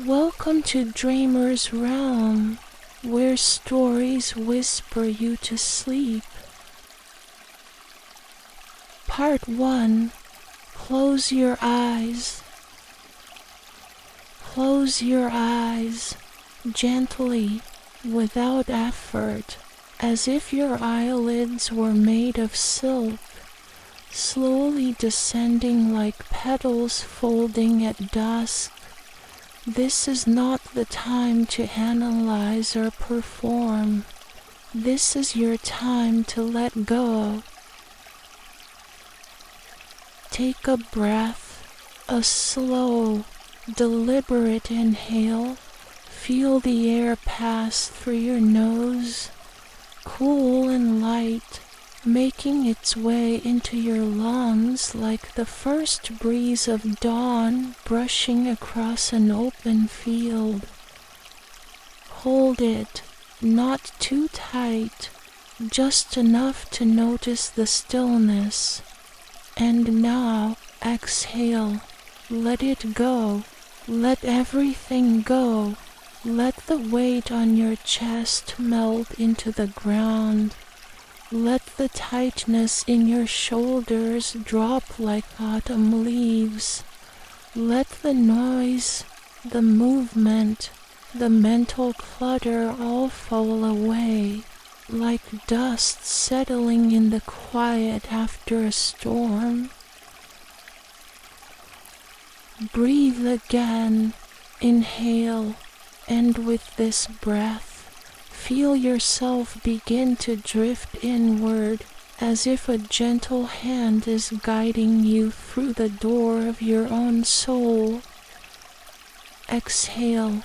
Welcome to Dreamer's Realm, where stories whisper you to sleep. Part 1. Close your eyes. Close your eyes, gently, without effort, as if your eyelids were made of silk, slowly descending like petals folding at dusk. This is not the time to analyze or perform. This is your time to let go. Take a breath, a slow, deliberate inhale. Feel the air pass through your nose, cool and light, making its way into your lungs like the first breeze of dawn brushing across an open field. Hold it, not too tight, just enough to notice the stillness. And now, exhale. Let it go. Let everything go. Let the weight on your chest melt into the ground. Let the tightness in your shoulders drop like autumn leaves. Let the noise, the movement, the mental clutter all fall away, like dust settling in the quiet after a storm. Breathe again, inhale, and with this breath, feel yourself begin to drift inward, as if a gentle hand is guiding you through the door of your own soul. Exhale,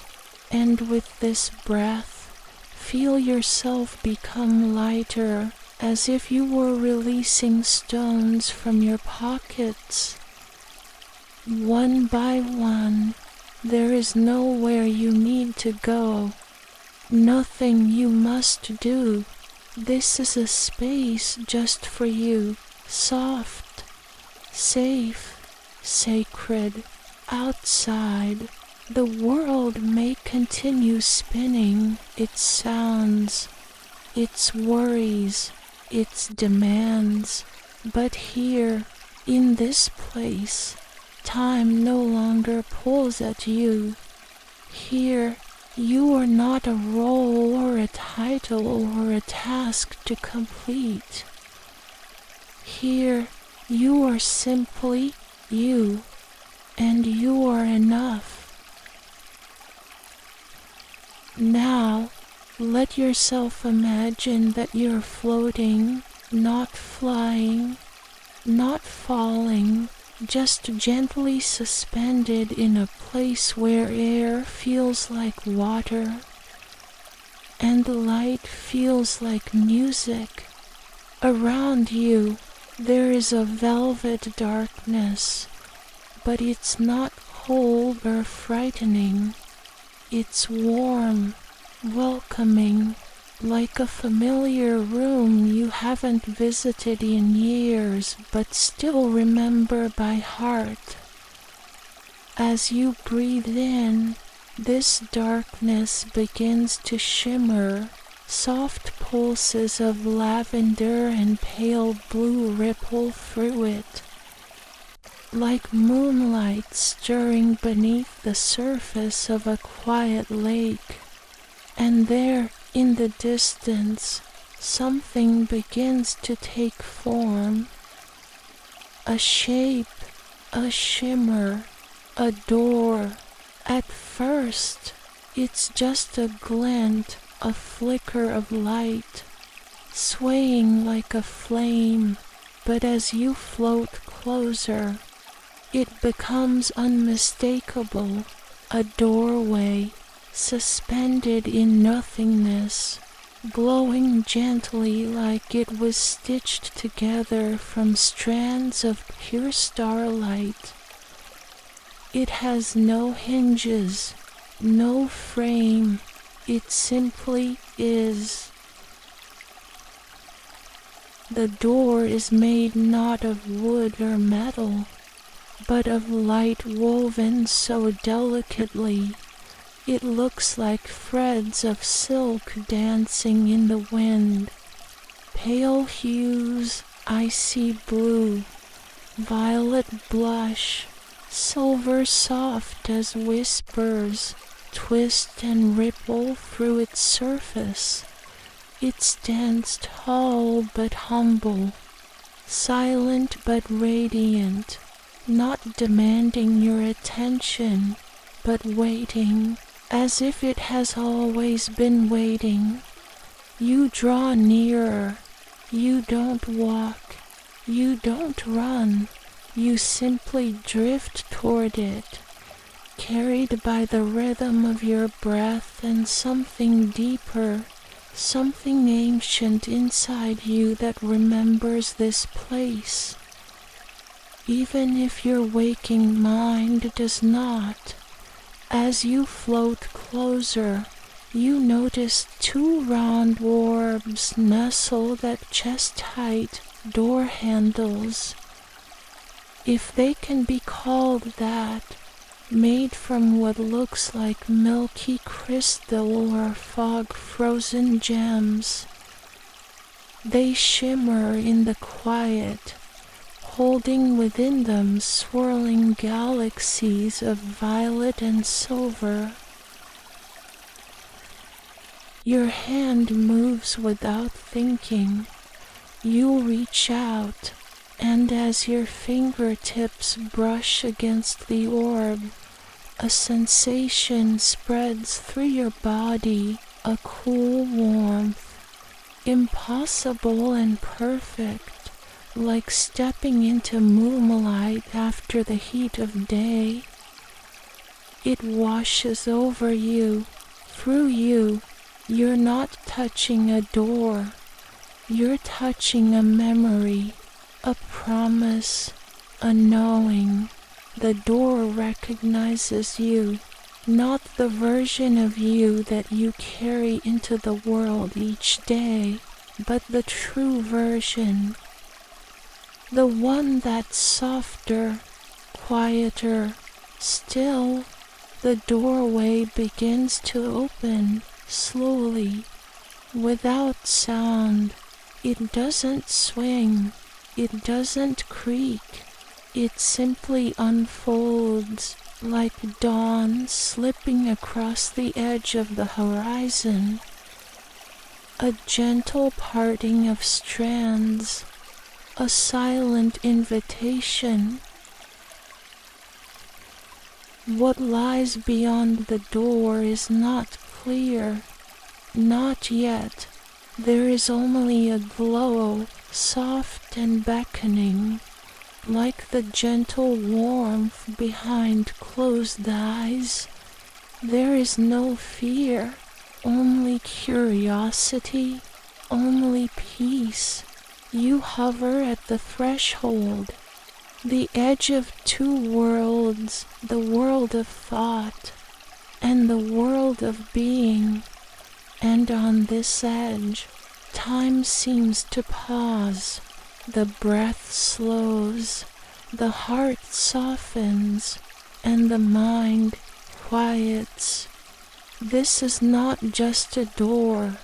and with this breath, feel yourself become lighter, as if you were releasing stones from your pockets. One by one, there is nowhere you need to go. Nothing you must do. This is a space just for you, soft, safe, sacred. Outside, the world may continue spinning its sounds, its worries, its demands, but here, in this place, time no longer pulls at you. Here, you are not a role or a title or a task to complete. Here, you are simply you, and you are enough. Now, let yourself imagine that you're floating, not flying, not falling, just gently suspended in a place where air feels like water and light feels like music. Around you, there is a velvet darkness, but it's not cold or frightening. It's warm, welcoming, like a familiar room you haven't visited in years but still remember by heart. As you breathe in, this darkness begins to shimmer. Soft pulses of lavender and pale blue ripple through it, like moonlight stirring beneath the surface of a quiet lake. And there, in the distance, something begins to take form. A shape, a shimmer, a door. At first, it's just a glint, a flicker of light, swaying like a flame, but as you float closer, it becomes unmistakable, a doorway, suspended in nothingness, glowing gently like it was stitched together from strands of pure starlight. It has no hinges, no frame, it simply is. The door is made not of wood or metal, but of light woven so delicately It looks like threads of silk dancing in the wind. Pale hues, icy blue, violet blush, silver soft as whispers, twist and ripple through its surface. It stands tall but humble, silent but radiant, not demanding your attention, but waiting, as if it has always been waiting. You draw nearer. You don't walk. You don't run. You simply drift toward it, carried by the rhythm of your breath and something deeper, something ancient inside you that remembers this place. Even if your waking mind does not, as you float closer, you notice two round orbs nestled at chest-height door handles. If they can be called that, made from what looks like milky crystal or fog-frozen gems. They shimmer in the quiet, holding within them swirling galaxies of violet and silver. Your hand moves without thinking. You reach out, and as your fingertips brush against the orb, a sensation spreads through your body, a cool warmth, impossible and perfect, like stepping into moonlight after the heat of day. It washes over you, through you. You're not touching a door. You're touching a memory, a promise, a knowing. The door recognizes you, not the version of you that you carry into the world each day, but the true version. The one that's softer, quieter, still. The doorway begins to open. Slowly, without sound. It doesn't swing, it doesn't creak, it simply unfolds like dawn slipping across the edge of the horizon. A gentle parting of strands, a silent invitation. What lies beyond the door is not clear, not yet. There is only a glow, soft and beckoning, like the gentle warmth behind closed eyes. There is no fear, only curiosity, only peace. You hover at the threshold, the edge of two worlds, the world of thought and the world of being, and on this edge, time seems to pause, the breath slows, the heart softens, and the mind quiets. This is not just a door,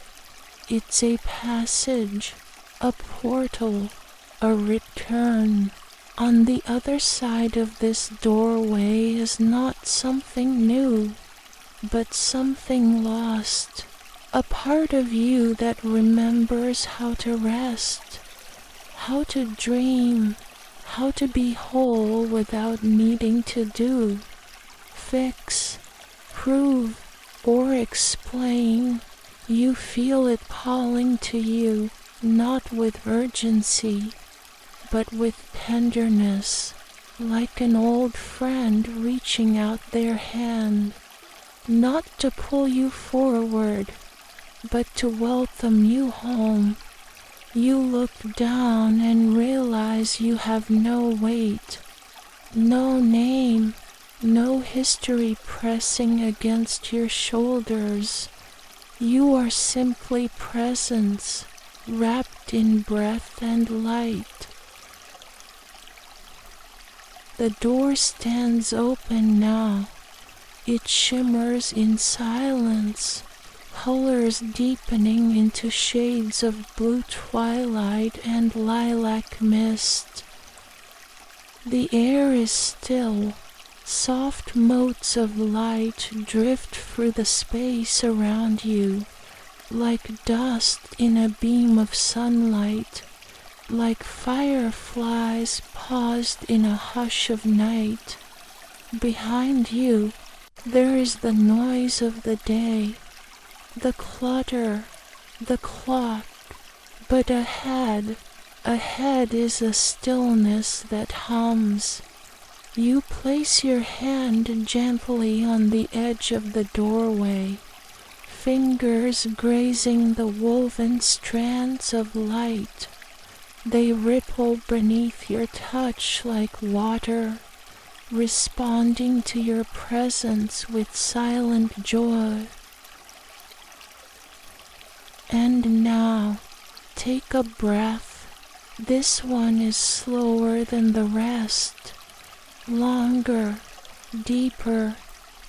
it's a passage, a portal, a return. On the other side of this doorway is not something new, but something lost, a part of you that remembers how to rest, how to dream, how to be whole without needing to do, fix, prove, or explain. You feel it calling to you, not with urgency, but with tenderness, like an old friend reaching out their hand. Not to pull you forward, but to welcome you home. You look down and realize you have no weight, no name, no history pressing against your shoulders. You are simply presence, wrapped in breath and light. The door stands open now. It shimmers in silence, colors deepening into shades of blue twilight and lilac mist. The air is still. Soft motes of light drift through the space around you, like dust in a beam of sunlight, like fireflies paused in a hush of night. Behind you, there is the noise of the day, the clutter, the clock, but ahead is a stillness that hums. You place your hand gently on the edge of the doorway, fingers grazing the woven strands of light. They ripple beneath your touch like water, responding to your presence with silent joy. And now, take a breath. This one is slower than the rest, longer, deeper,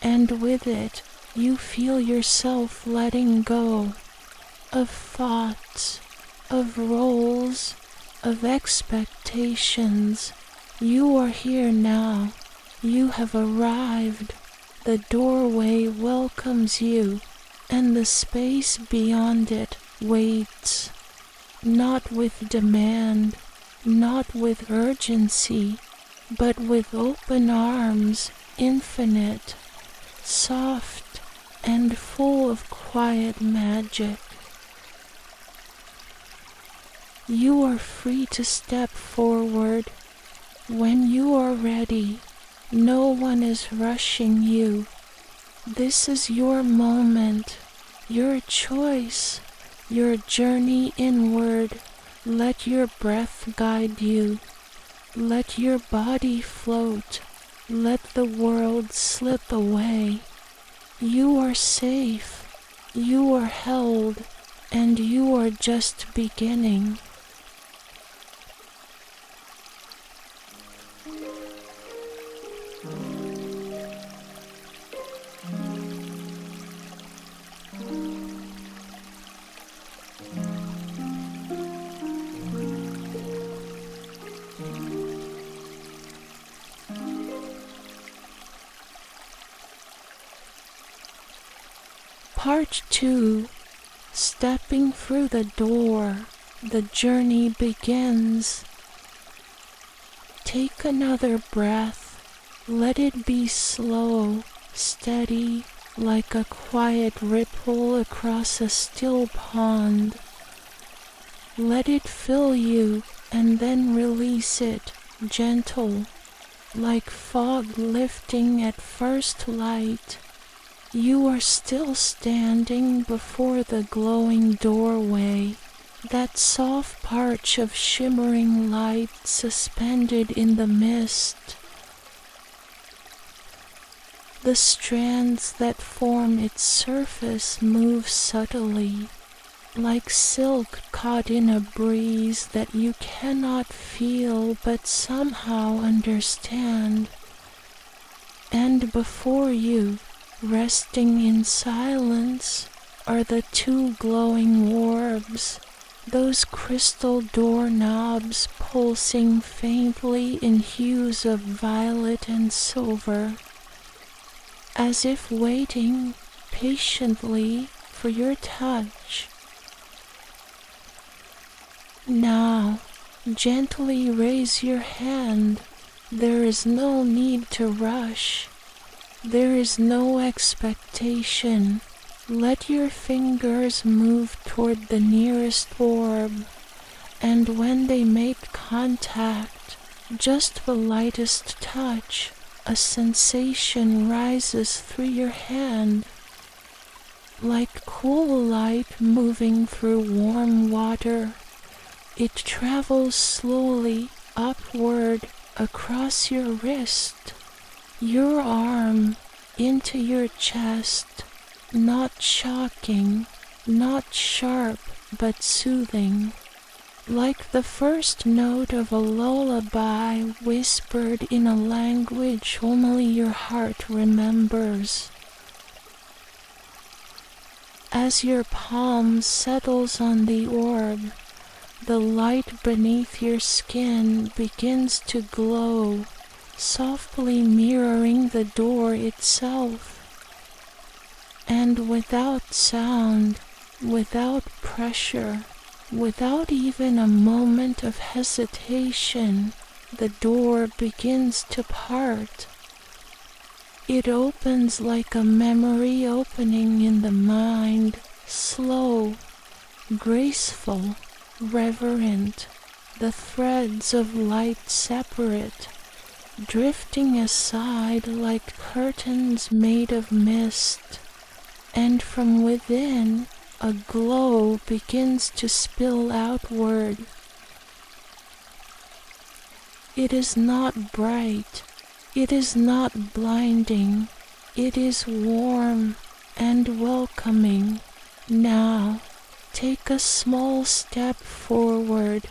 and with it, you feel yourself letting go of thoughts, of roles, of expectations. You are here now. You have arrived. The doorway welcomes you, and the space beyond it waits, not with demand, not with urgency, but with open arms, infinite, soft, and full of quiet magic. You are free to step forward. When you are ready, no one is rushing you. This is your moment, your choice, your journey inward. Let your breath guide you. Let your body float. Let the world slip away. You are safe. You are held. And you are just beginning. Part 2. Stepping through the door, the journey begins. Take another breath. Let it be slow, steady, like a quiet ripple across a still pond. Let it fill you and then release it, gentle, like fog lifting at first light. You are still standing before the glowing doorway, that soft arch of shimmering light suspended in the mist. The strands that form its surface move subtly, like silk caught in a breeze that you cannot feel but somehow understand. And before you, resting in silence, are the two glowing orbs, those crystal doorknobs pulsing faintly in hues of violet and silver, as if waiting patiently for your touch. Now, gently raise your hand. There is no need to rush. There is no expectation. Let your fingers move toward the nearest orb, and when they make contact, just the lightest touch, a sensation rises through your hand, like cool light moving through warm water. It travels slowly upward across your wrist, your arm, into your chest, not shocking, not sharp, but soothing. like the first note of a lullaby whispered in a language only your heart remembers. As your palm settles on the orb, the light beneath your skin begins to glow, softly mirroring the door itself. And without sound, without pressure, without even a moment of hesitation, the door begins to part. It opens like a memory opening in the mind, slow, graceful, reverent, the threads of light separate, drifting aside like curtains made of mist, and from within a glow begins to spill outward. It is not bright, it is not blinding, it is warm and welcoming. Now, take a small step forward.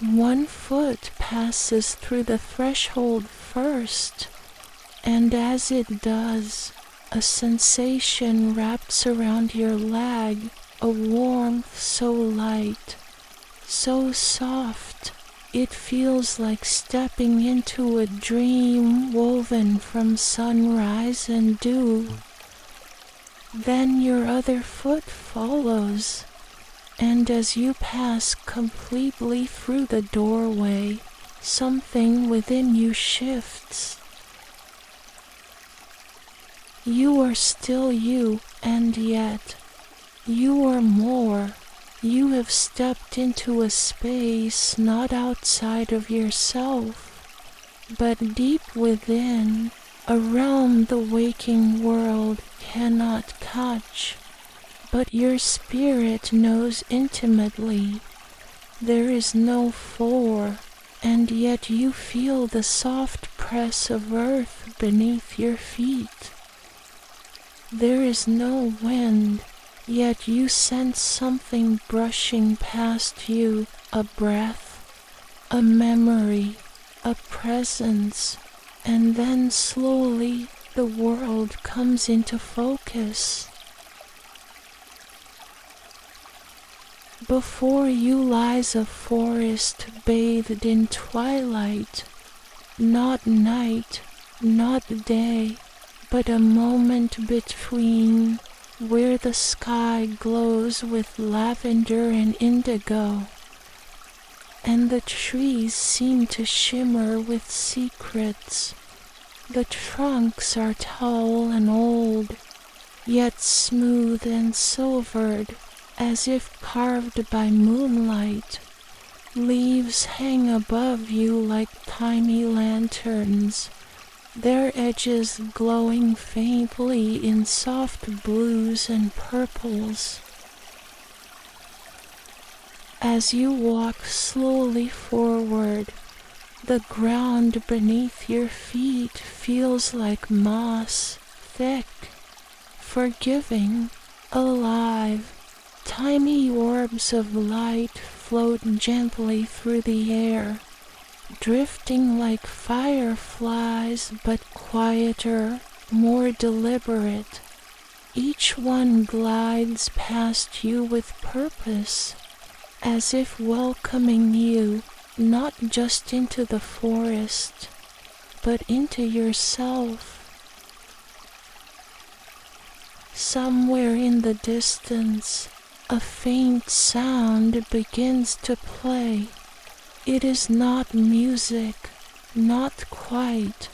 One foot passes through the threshold first, and as it does, a sensation wraps around your leg, a warmth so light, so soft, it feels like stepping into a dream woven from sunrise and dew. Then your other foot follows, and as you pass completely through the doorway, something within you shifts. You are still you, and yet you are more. You have stepped into a space not outside of yourself, but deep within, a realm the waking world cannot touch, but your spirit knows intimately. There is no floor, and yet you feel the soft press of earth beneath your feet. There is no wind, yet you sense something brushing past you, a breath, a memory, a presence, and then slowly the world comes into focus. Before you lies a forest bathed in twilight, not night, not day, but a moment between, where the sky glows with lavender and indigo, and the trees seem to shimmer with secrets. The trunks are tall and old, yet smooth and silvered, as if carved by moonlight. Leaves hang above you like tiny lanterns, their edges glowing faintly in soft blues and purples. As you walk slowly forward, the ground beneath your feet feels like moss, thick, forgiving, alive. Tiny orbs of light float gently through the air, drifting like fireflies, but quieter, more deliberate. Each one glides past you with purpose, as if welcoming you not just into the forest, but into yourself. Somewhere in the distance, a faint sound begins to play. It is not music, not quite,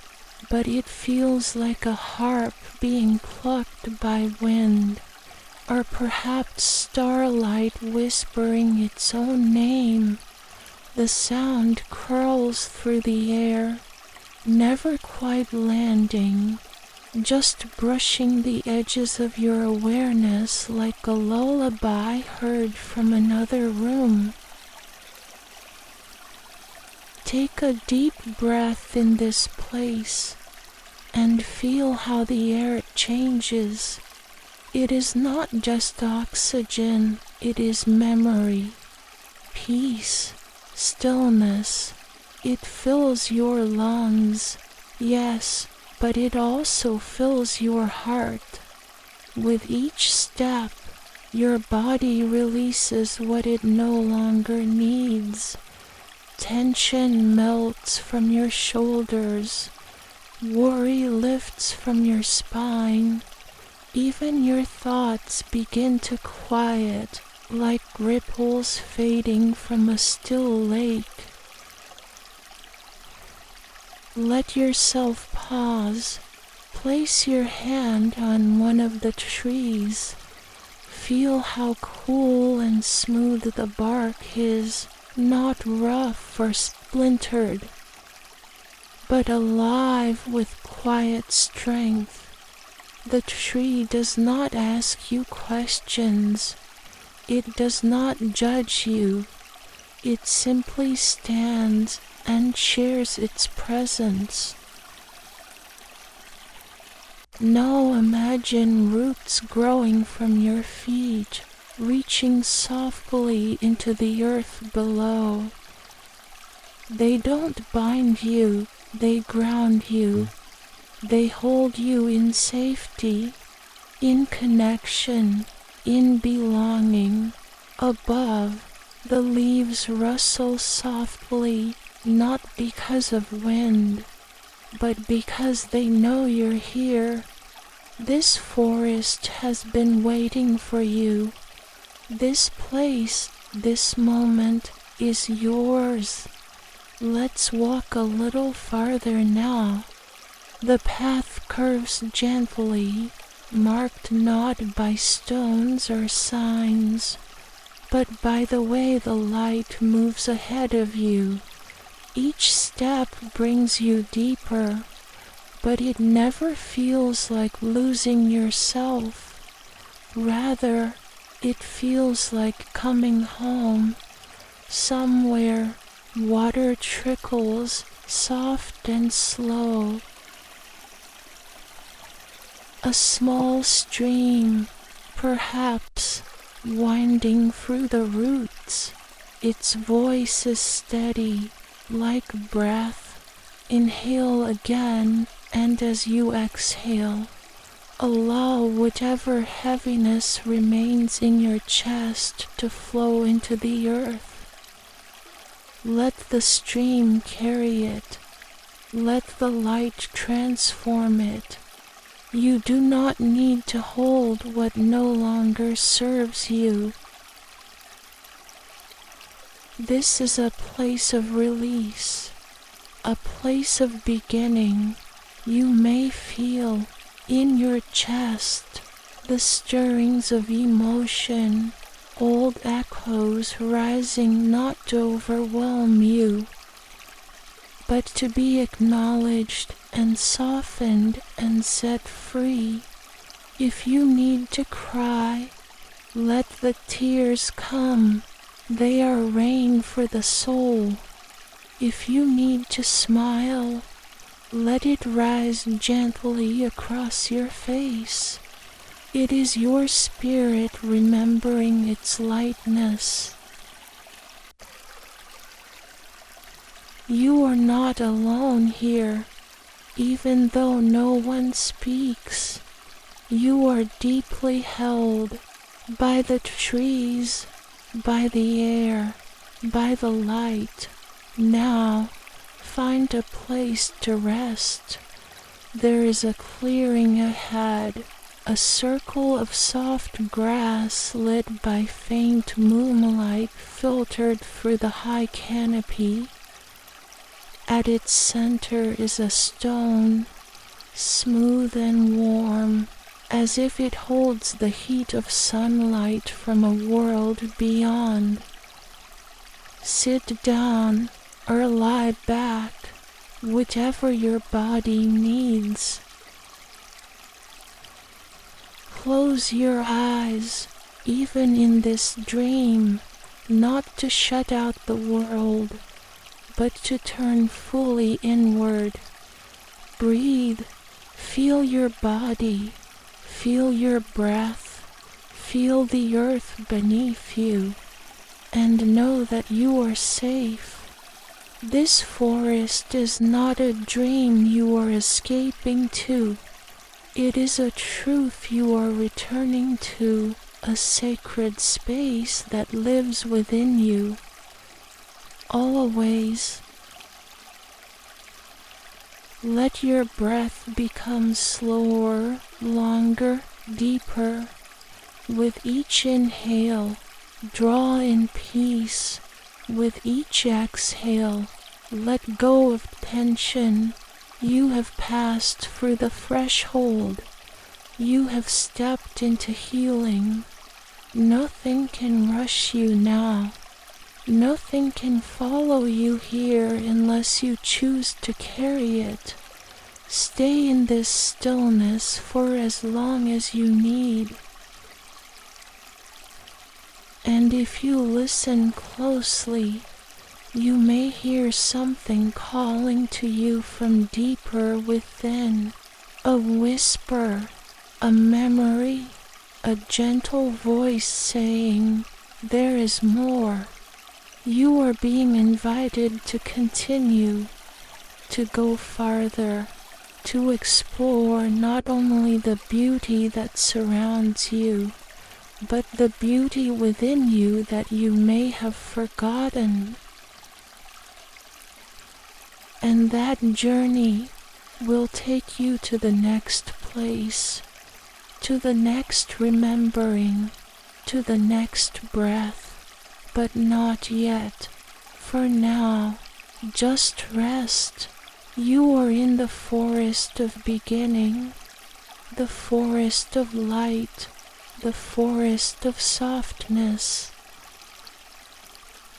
but it feels like a harp being plucked by wind, or perhaps starlight whispering its own name. The sound curls through the air, never quite landing, just brushing the edges of your awareness like a lullaby heard from another room. Take a deep breath in this place and feel how the air changes. It is not just oxygen, it is memory. peace, stillness. It fills your lungs, yes, but it also fills your heart. With each step, your body releases what it no longer needs. Tension melts from your shoulders. Worry lifts from your spine. Even your thoughts begin to quiet like ripples fading from a still lake. Let yourself pause. Place your hand on one of the trees. Feel how cool and smooth the bark is, not rough or splintered, but alive with quiet strength. The tree does not ask you questions. It does not judge you. It simply stands and shares its presence. Now imagine roots growing from your feet, reaching softly into the earth below. They don't bind you, they ground you. They hold you in safety, in connection, in belonging. Above, the leaves rustle softly, not because of wind, but because they know you're here. This forest has been waiting for you. This place, this moment is yours. Let's walk a little farther now. The path curves gently, marked not by stones or signs, but by the way the light moves ahead of you. Each step brings you deeper, but it never feels like losing yourself. Rather, it feels like coming home. Somewhere, water trickles, soft and slow. A small stream, perhaps, winding through the roots. Its voice is steady, like breath. Inhale again, and as you exhale, allow whatever heaviness remains in your chest to flow into the earth. Let the stream carry it. Let the light transform it. You do not need to hold what no longer serves you. This is a place of release, a place of beginning. You may feel in your chest the stirrings of emotion, old echoes rising not to overwhelm you, but to be acknowledged and softened and set free. If you need to cry, let the tears come. They are rain for the soul. If you need to smile, let it rise gently across your face. It is your spirit remembering its lightness. You are not alone here, even though no one speaks. You are deeply held by the trees, by the air, by the light. Now, find a place to rest. There is a clearing ahead, a circle of soft grass lit by faint moonlight filtered through the high canopy. At its center is a stone, smooth and warm, as if it holds the heat of sunlight from a world beyond. Sit down or lie back, whichever your body needs. Close your eyes, even in this dream, not to shut out the world, but to turn fully inward. Breathe, feel your body, feel your breath, feel the earth beneath you. and know that you are safe. This forest is not a dream you are escaping to. It is a truth you are returning to, a sacred space that lives within you. Always. Let your breath become slower, longer, deeper. With each inhale, draw in peace. With each exhale, let go of tension. You have passed through the threshold. You have stepped into healing. Nothing can rush you now. Nothing can follow you here unless you choose to carry it. Stay in this stillness for as long as you need. And if you listen closely, you may hear something calling to you from deeper within. A whisper, a memory, a gentle voice saying, "There is more." You are being invited to continue, to go farther, to explore not only the beauty that surrounds you, but the beauty within you that you may have forgotten. And that journey will take you to the next place, to the next remembering, to the next breath. But not yet. For now, just rest. You are in the forest of beginning, the forest of light, the forest of softness.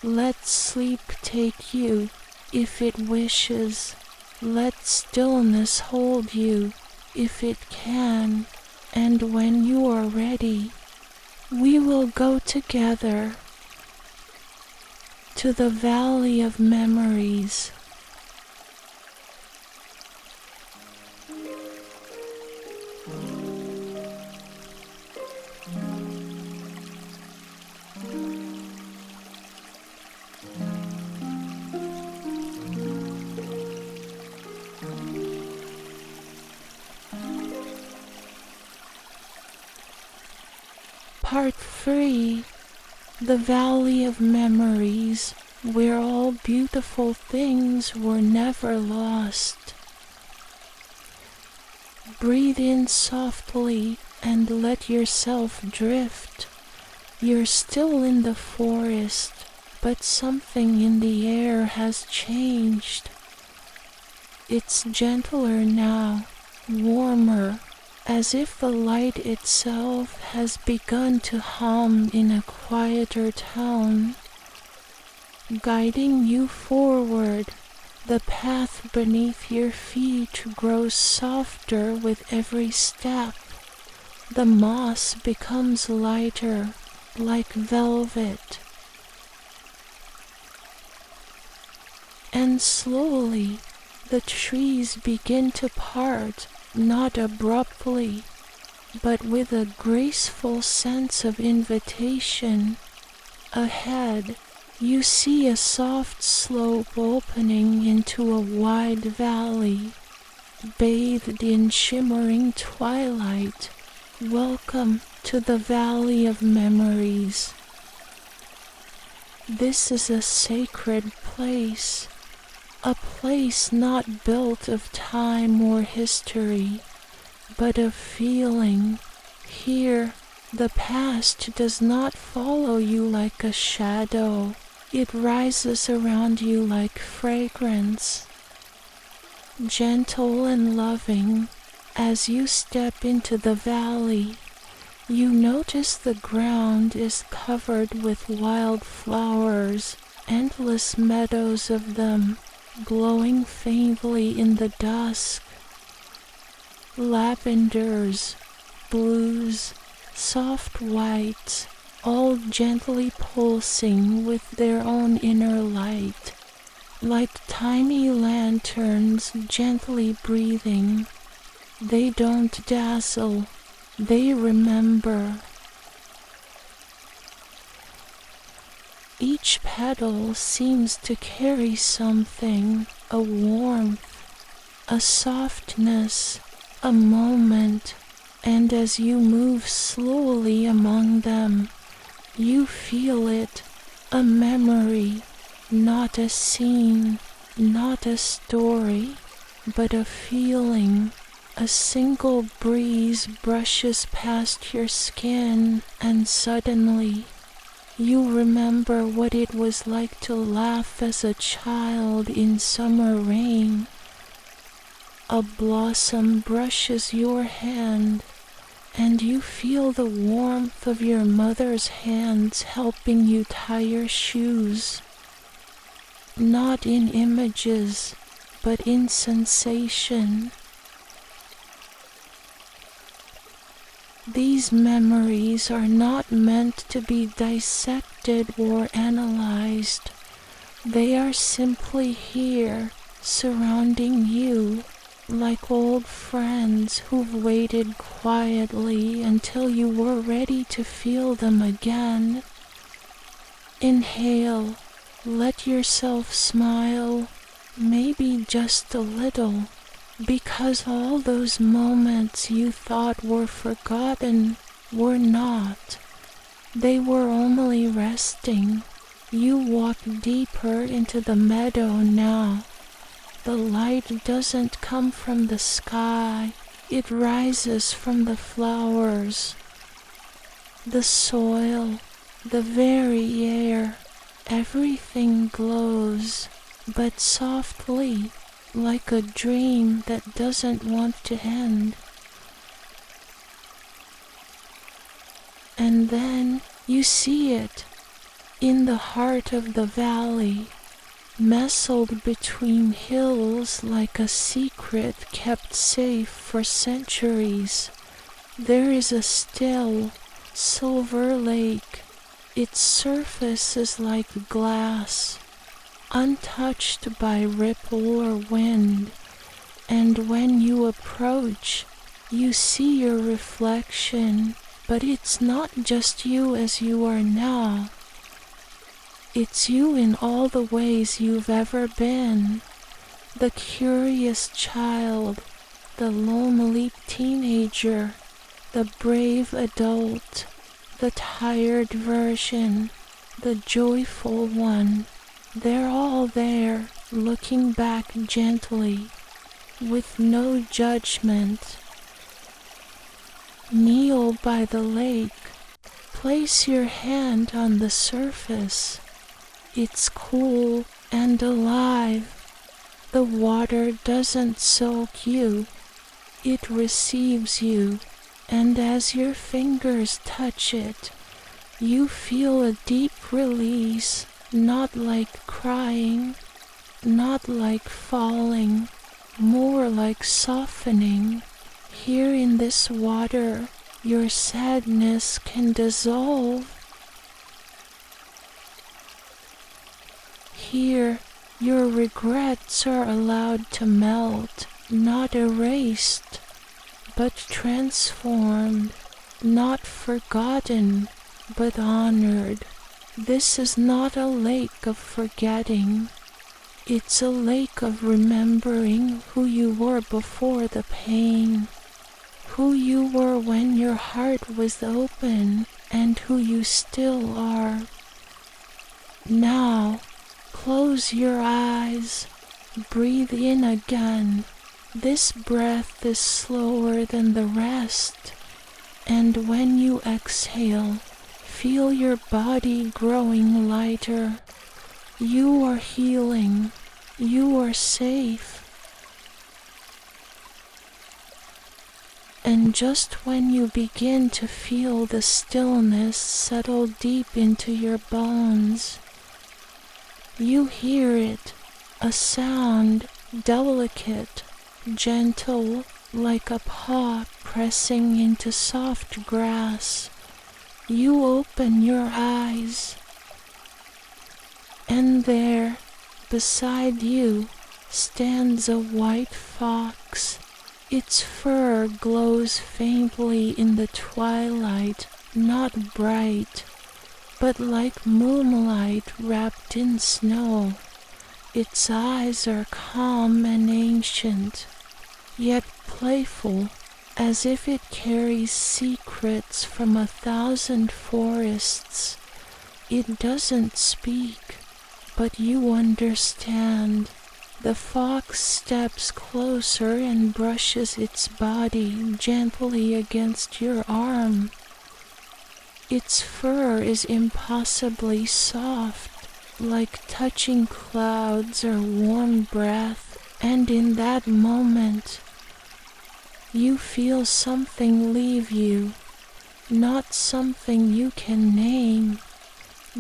Let sleep take you, if it wishes. Let stillness hold you, if it can. And when you are ready, we will go together to the valley of memories. Part 3. The Valley of Memories, where all beautiful things were never lost. Breathe in softly and let yourself drift. You're still in the forest, but something in the air has changed. It's gentler now, warmer, as if the light itself has begun to hum in a quieter tone, guiding you forward. The path beneath your feet grows softer with every step. The moss becomes lighter, like velvet. And slowly, the trees begin to part, not abruptly, but with a graceful sense of invitation. Ahead, you see a soft slope opening into a wide valley, bathed in shimmering twilight. Welcome to the Valley of Memories. This is a sacred place. A place not built of time or history, but of feeling. Here, the past does not follow you like a shadow. It rises around you like fragrance. Gentle and loving, as you step into the valley, you notice the ground is covered with wild flowers, endless meadows of them, glowing faintly in the dusk. Lavenders, blues, soft whites, all gently pulsing with their own inner light, like tiny lanterns gently breathing. They don't dazzle, they remember. Each petal seems to carry something, a warmth, a softness, a moment, and as you move slowly among them, you feel it, a memory, not a scene, not a story, but a feeling. A single breeze brushes past your skin, and suddenly you remember what it was like to laugh as a child in summer rain. A blossom brushes your hand, and you feel the warmth of your mother's hands helping you tie your shoes. Not in images, but in sensation. These memories are not meant to be dissected or analyzed. They are simply here, surrounding you, like old friends who've waited quietly until you were ready to feel them again. Inhale, let yourself smile, maybe just a little, because all those moments you thought were forgotten were not. They were only resting. You walk deeper into the meadow now. The light doesn't come from the sky, it rises from the flowers. The soil, the very air, everything glows, but softly, like a dream that doesn't want to end. And then you see it, in the heart of the valley, nestled between hills like a secret kept safe for centuries. There is a still, silver lake. Its surface is like glass, untouched by ripple or wind, and when you approach, you see your reflection, but it's not just you as you are now. It's you in all the ways you've ever been. The curious child, the lonely teenager, the brave adult, the tired version, the joyful one. They're all there, looking back gently, with no judgment. Kneel by the lake. Place your hand on the surface. It's cool and alive. The water doesn't soak you. It receives you, and as your fingers touch it, you feel a deep release, not like crying, not like falling, more like softening. Here in this water, your sadness can dissolve. Here, your regrets are allowed to melt, not erased, but transformed, not forgotten, but honored. This is not a lake of forgetting. It's a lake of remembering who you were before the pain, who you were when your heart was open, and who you still are. Now, close your eyes, breathe in again. This breath is slower than the rest, and when you exhale, feel your body growing lighter. You are healing. You are safe. And just when you begin to feel the stillness settle deep into your bones, you hear it, a sound, delicate, gentle, like a paw pressing into soft grass. You open your eyes, and there, beside you, stands a white fox. Its fur glows faintly in the twilight, not bright. but like moonlight wrapped in snow. Its eyes are calm and ancient, yet playful, as if it carries secrets from 1,000 forests. It doesn't speak, but you understand. The fox steps closer and brushes its body gently against your arm. Its fur is impossibly soft, like touching clouds or warm breath, and in that moment, you feel something leave you, not something you can name,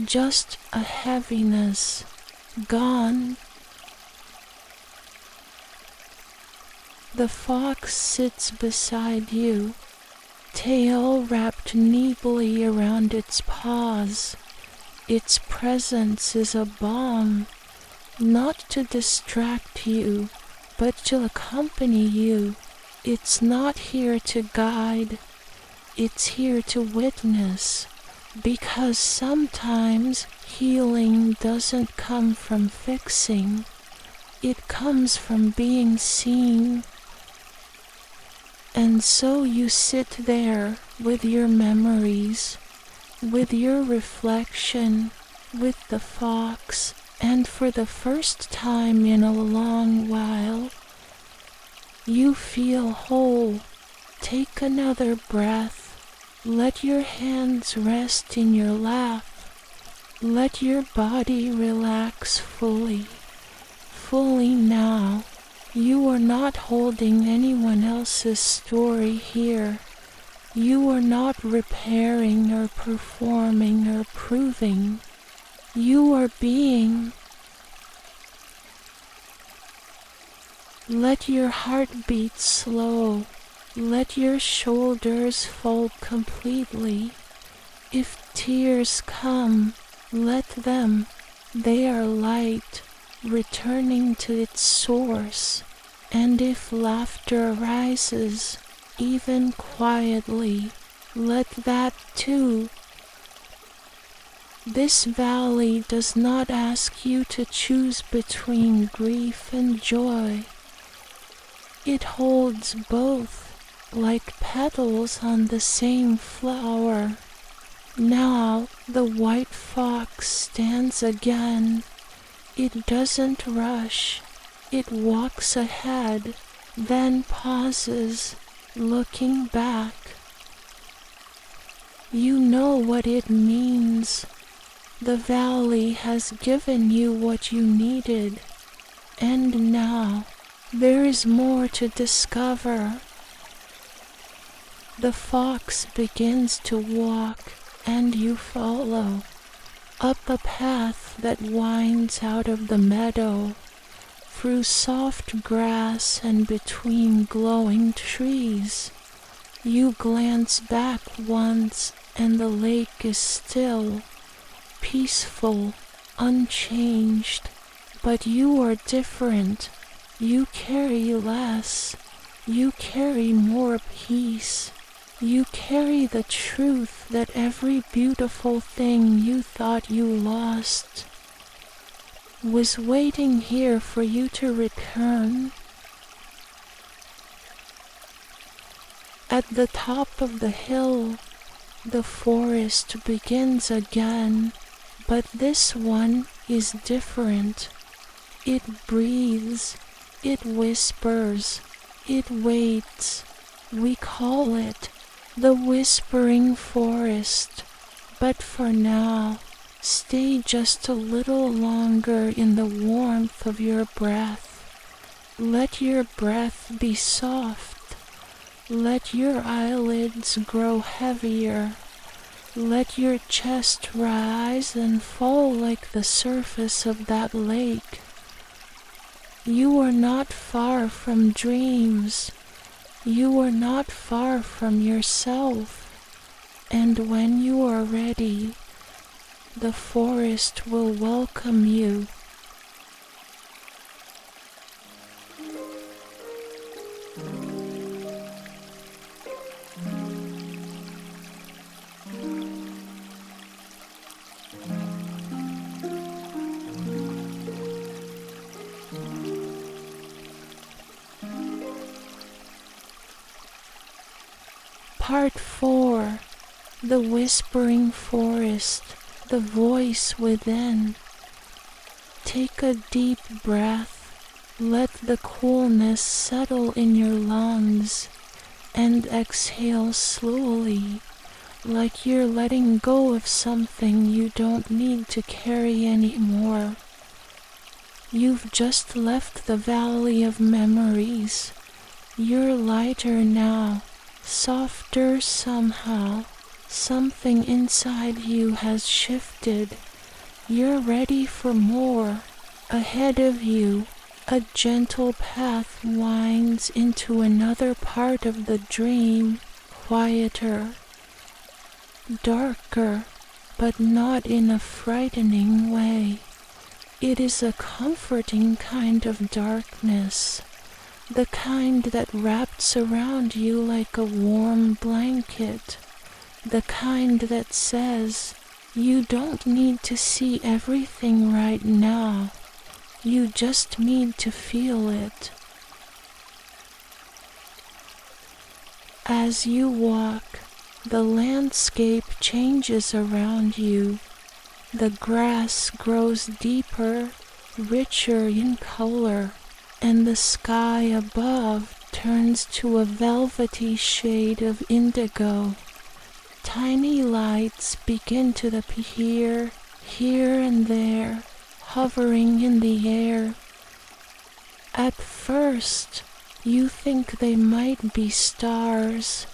just a heaviness, gone. The fox sits beside you, tail wrapped neatly around its paws. Its presence is a balm, not to distract you, but to accompany you. It's not here to guide, it's here to witness, because sometimes healing doesn't come from fixing, it comes from being seen. And so you sit there with your memories, with your reflection, with the fox, and for the first time in a long while, you feel whole. Take another breath. Let your hands rest in your lap. Let your body relax fully. Fully now. You are not holding anyone else's story here. You are not repairing or performing or proving. You are being. Let your heart beat slow. Let your shoulders fold completely. If tears come, let them. They are light, returning to its source. And if laughter arises, even quietly, let that too. This valley does not ask you to choose between grief and joy. It holds both, like petals on the same flower. Now the white fox stands again. It doesn't rush. It walks ahead, then pauses, looking back. You know what it means. The valley has given you what you needed, and now there is more to discover. The fox begins to walk, and you follow, up a path that winds out of the meadow, through soft grass and between glowing trees. You glance back once, and the lake is still, peaceful, unchanged, but you are different. You carry less. You carry more peace. You carry the truth that every beautiful thing you thought you lost was waiting here for you to return. At the top of the hill, the forest begins again, but this one is different. It breathes, it whispers, it waits. We call it the whispering forest, but for now, stay just a little longer in the warmth of your breath. Let your breath be soft. Let your eyelids grow heavier. Let your chest rise and fall like the surface of that lake. You are not far from dreams. You are not far from yourself. And when you are ready, the forest will welcome you. Part 4. The Whispering Forest, the Voice Within. Take a deep breath. Let the coolness settle in your lungs, and exhale slowly, like you're letting go of something you don't need to carry anymore. You've just left the valley of memories. You're lighter now, softer somehow. Something inside you has shifted. You're ready for more. Ahead of you, a gentle path winds into another part of the dream, quieter, darker, but not in a frightening way. It is a comforting kind of darkness, the kind that wraps around you like a warm blanket, the kind that says, you don't need to see everything right now. You just need to feel it. As you walk, the landscape changes around you. The grass grows deeper, richer in color, and the sky above turns to a velvety shade of indigo. Tiny lights begin to appear here and there, hovering in the air. At first, you think they might be stars,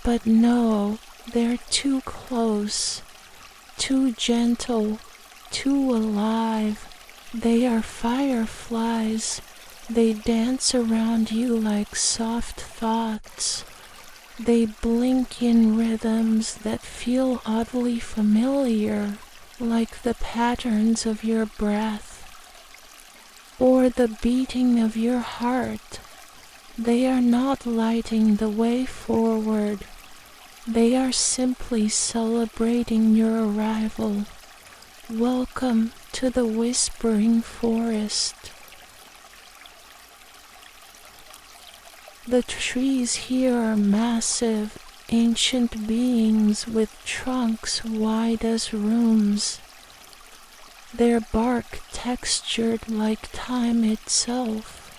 but no, they're too close, too gentle, too alive. They are fireflies. They dance around you like soft thoughts. They blink in rhythms that feel oddly familiar, like the patterns of your breath or the beating of your heart. They are not lighting the way forward. They are simply celebrating your arrival. Welcome to the Whispering Forest. The trees here are massive, ancient beings with trunks wide as rooms. Their bark textured like time itself.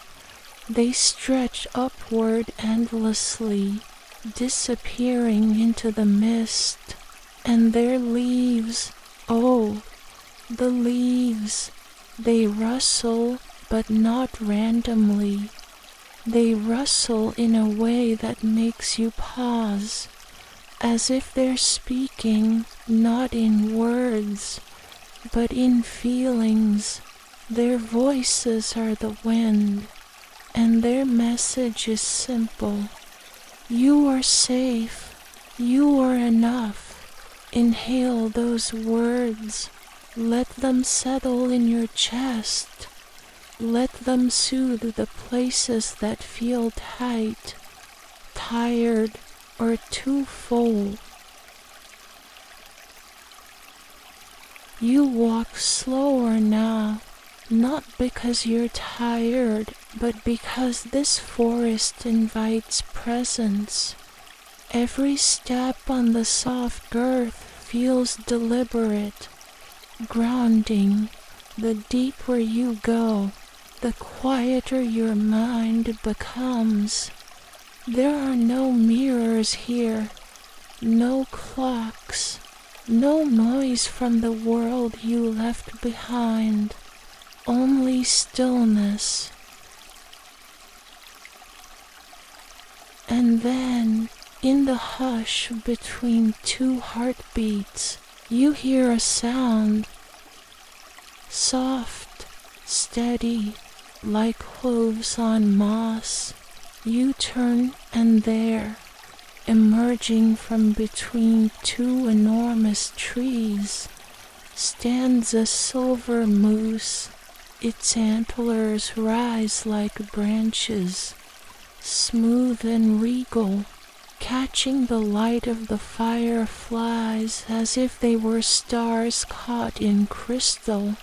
They stretch upward endlessly, disappearing into the mist. And their leaves, oh, the leaves, they rustle, but not randomly. They rustle in a way that makes you pause, as if they're speaking not in words, but in feelings. Their voices are the wind, and their message is simple. You are safe. You are enough. Inhale those words. Let them settle in your chest. Let them soothe the places that feel tight, tired, or too full. You walk slower now, not because you're tired, but because this forest invites presence. Every step on the soft earth feels deliberate, grounding. The deeper you go, the quieter your mind becomes. There are no mirrors here, no clocks, no noise from the world you left behind, only stillness. And then, in the hush between two heartbeats, you hear a sound, soft, steady, like hooves on moss. You turn, and there, emerging from between two enormous trees, stands a silver moose. Its antlers rise like branches, smooth and regal, catching the light of the fireflies as if they were stars caught in crystal.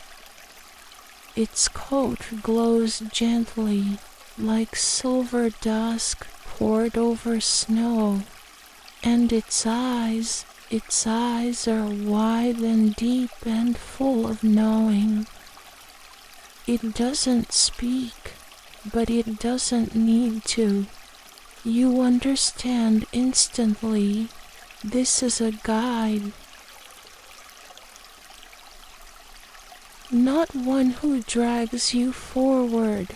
Its coat glows gently, like silver dusk poured over snow, And its eyes are wide and deep and full of knowing. It doesn't speak, but it doesn't need to. You understand instantly. This is a guide. Not one who drags you forward,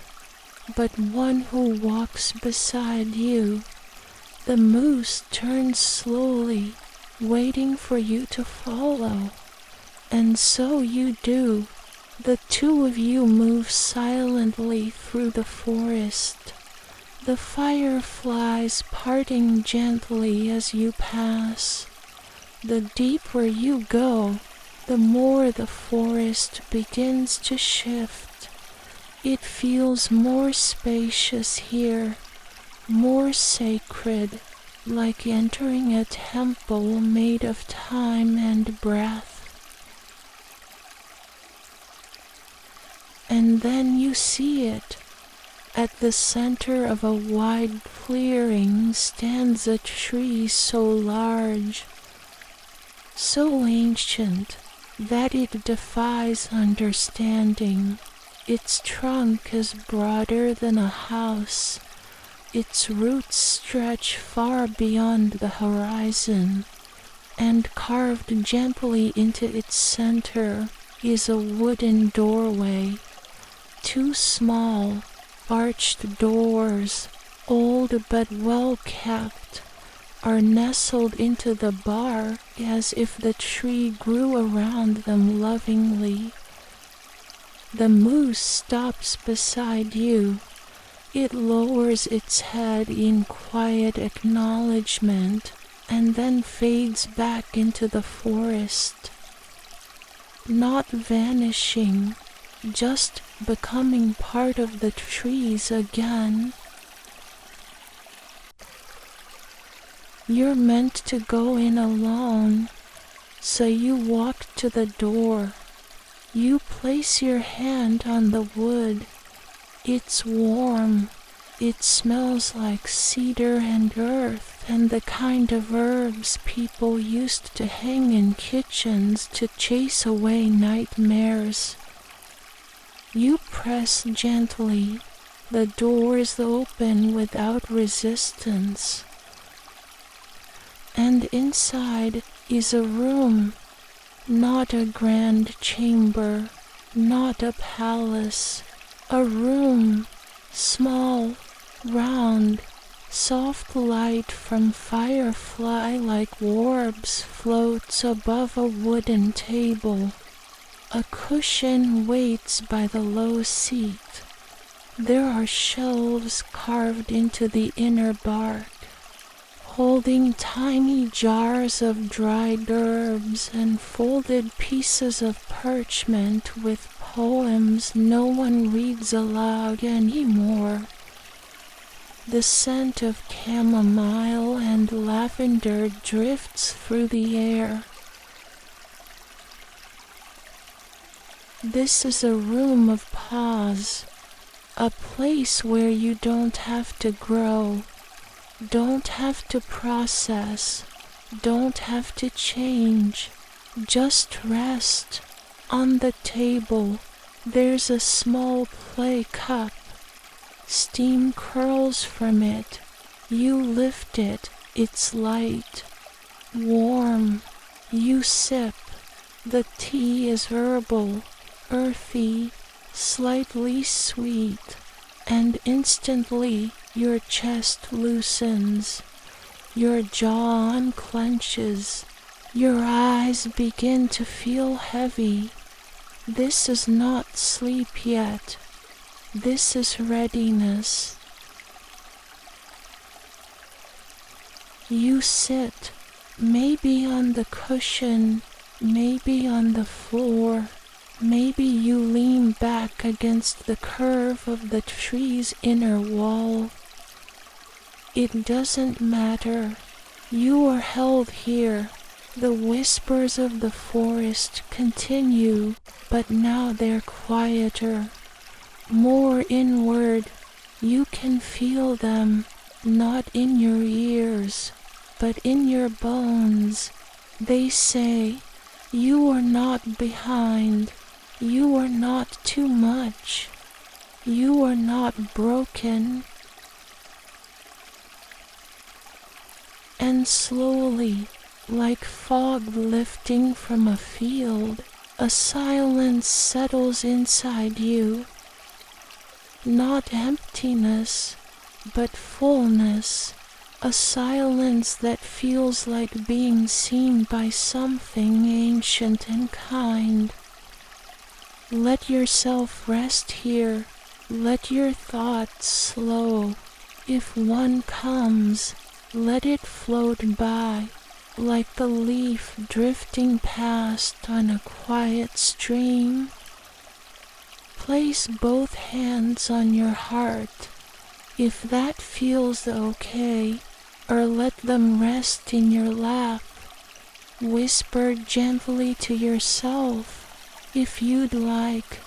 but one who walks beside you. The moose turns slowly, waiting for you to follow. And so you do. The two of you move silently through the forest, the fireflies parting gently as you pass. The deeper you go, the more the forest begins to shift. It feels more spacious here, more sacred, like entering a temple made of time and breath. And then you see it. At the center of a wide clearing stands a tree so large, so ancient, that it defies understanding. Its trunk is broader than a house. Its roots stretch far beyond the horizon, and carved gently into its center is a wooden doorway. Two small, arched doors, old but well kept, are nestled into the bark as if the tree grew around them lovingly. The moose stops beside you. It lowers its head in quiet acknowledgement and then fades back into the forest. Not vanishing, just becoming part of the trees again. You're meant to go in alone, so you walk to the door. You place your hand on the wood. It's warm. It smells like cedar and earth and the kind of herbs people used to hang in kitchens to chase away nightmares. You press gently. The doors open without resistance. And inside is a room, not a grand chamber, not a palace, a room, small, round, soft light from firefly-like orbs floats above a wooden table. A cushion waits by the low seat. There are shelves carved into the inner bark, holding tiny jars of dried herbs and folded pieces of parchment with poems no one reads aloud anymore. The scent of chamomile and lavender drifts through the air. This is a room of pause, a place where you don't have to grow, don't have to process, don't have to change, just rest. On the table, there's a small clay cup. Steam curls from it. You lift it, it's light, warm. You sip. The tea is herbal, earthy, slightly sweet, and instantly your chest loosens, your jaw unclenches, your eyes begin to feel heavy. This is not sleep yet. This is readiness. You sit, maybe on the cushion, maybe on the floor. Maybe you lean back against the curve of the tree's inner wall. It doesn't matter. You are held here. The whispers of the forest continue, but now they're quieter, more inward. You can feel them, not in your ears, but in your bones they say, you are not behind, you are not too much, you are not broken. And slowly, like fog lifting from a field, a silence settles inside you. Not emptiness, but fullness. A silence that feels like being seen by something ancient and kind. Let yourself rest here. Let your thoughts slow. If one comes, let it float by, like the leaf drifting past on a quiet stream. Place both hands on your heart, if that feels okay, or let them rest in your lap. Whisper gently to yourself, if you'd like,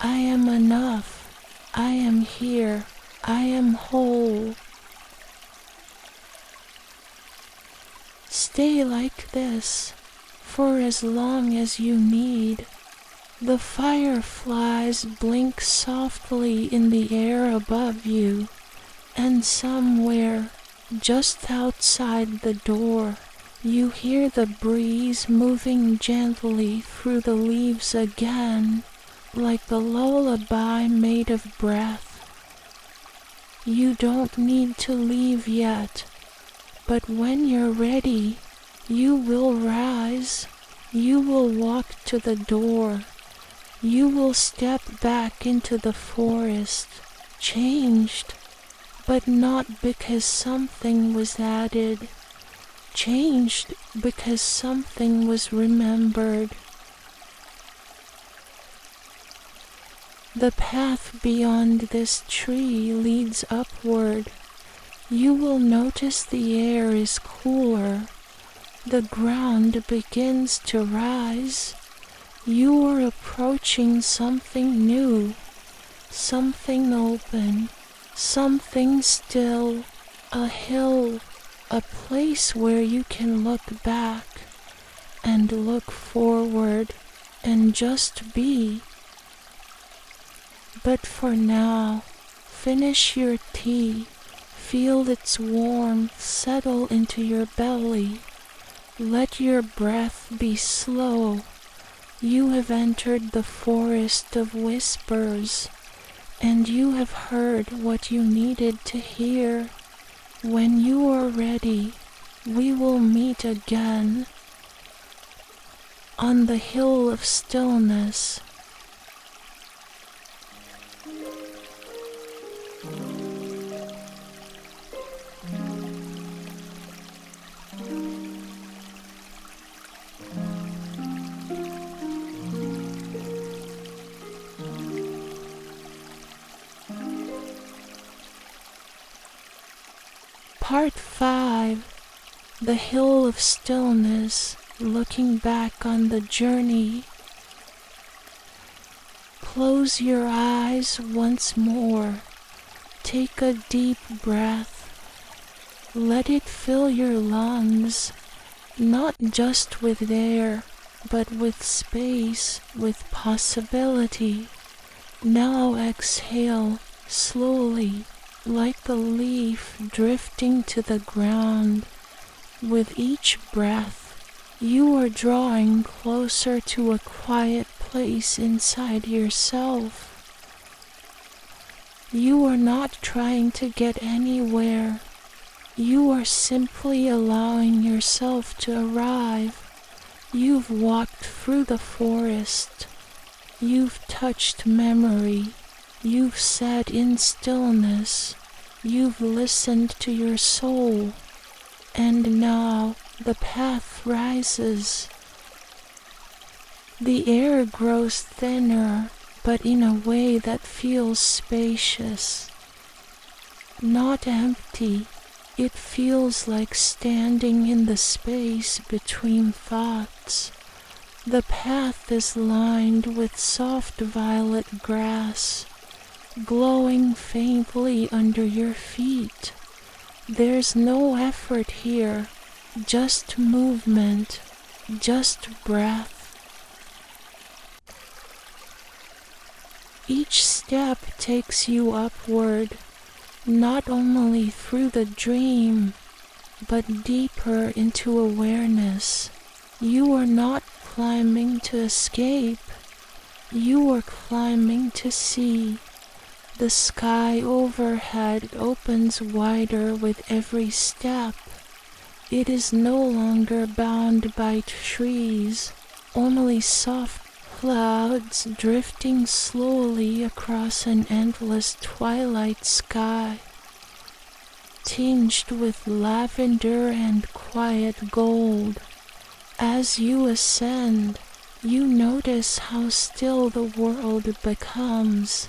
I am enough, I am here, I am whole. Stay like this for as long as you need. The fireflies blink softly in the air above you, and somewhere, just outside the door, you hear the breeze moving gently through the leaves again, like the lullaby made of breath. You don't need to leave yet, but when you're ready, you will rise, you will walk to the door, you will step back into the forest, changed, but not because something was added, changed because something was remembered. The path beyond this tree leads upward. You will notice the air is cooler. The ground begins to rise. You are approaching something new, something open, something still, a hill, a place where you can look back and look forward and just be. But for now, finish your tea, feel its warmth settle into your belly. Let your breath be slow. You have entered the forest of whispers, and you have heard what you needed to hear. When you are ready, we will meet again on the hill of stillness. Part 5, The Hill of Stillness, looking back on the journey. Close your eyes once more. Take a deep breath. Let it fill your lungs, not just with air, but with space, with possibility. Now exhale slowly, like the leaf drifting to the ground. With each breath, you are drawing closer to a quiet place inside yourself. You are not trying to get anywhere. You are simply allowing yourself to arrive. You've walked through the forest. You've touched memory. You've sat in stillness. You've listened to your soul. And now the path rises. The air grows thinner, but in a way that feels spacious. Not empty. It feels like standing in the space between thoughts. The path is lined with soft violet grass, glowing faintly under your feet. There's no effort here, just movement, just breath. Each step takes you upward, not only through the dream, but deeper into awareness. You are not climbing to escape. You are climbing to see. The sky overhead opens wider with every step. It is no longer bound by trees, only soft clouds drifting slowly across an endless twilight sky, tinged with lavender and quiet gold. As you ascend, you notice how still the world becomes.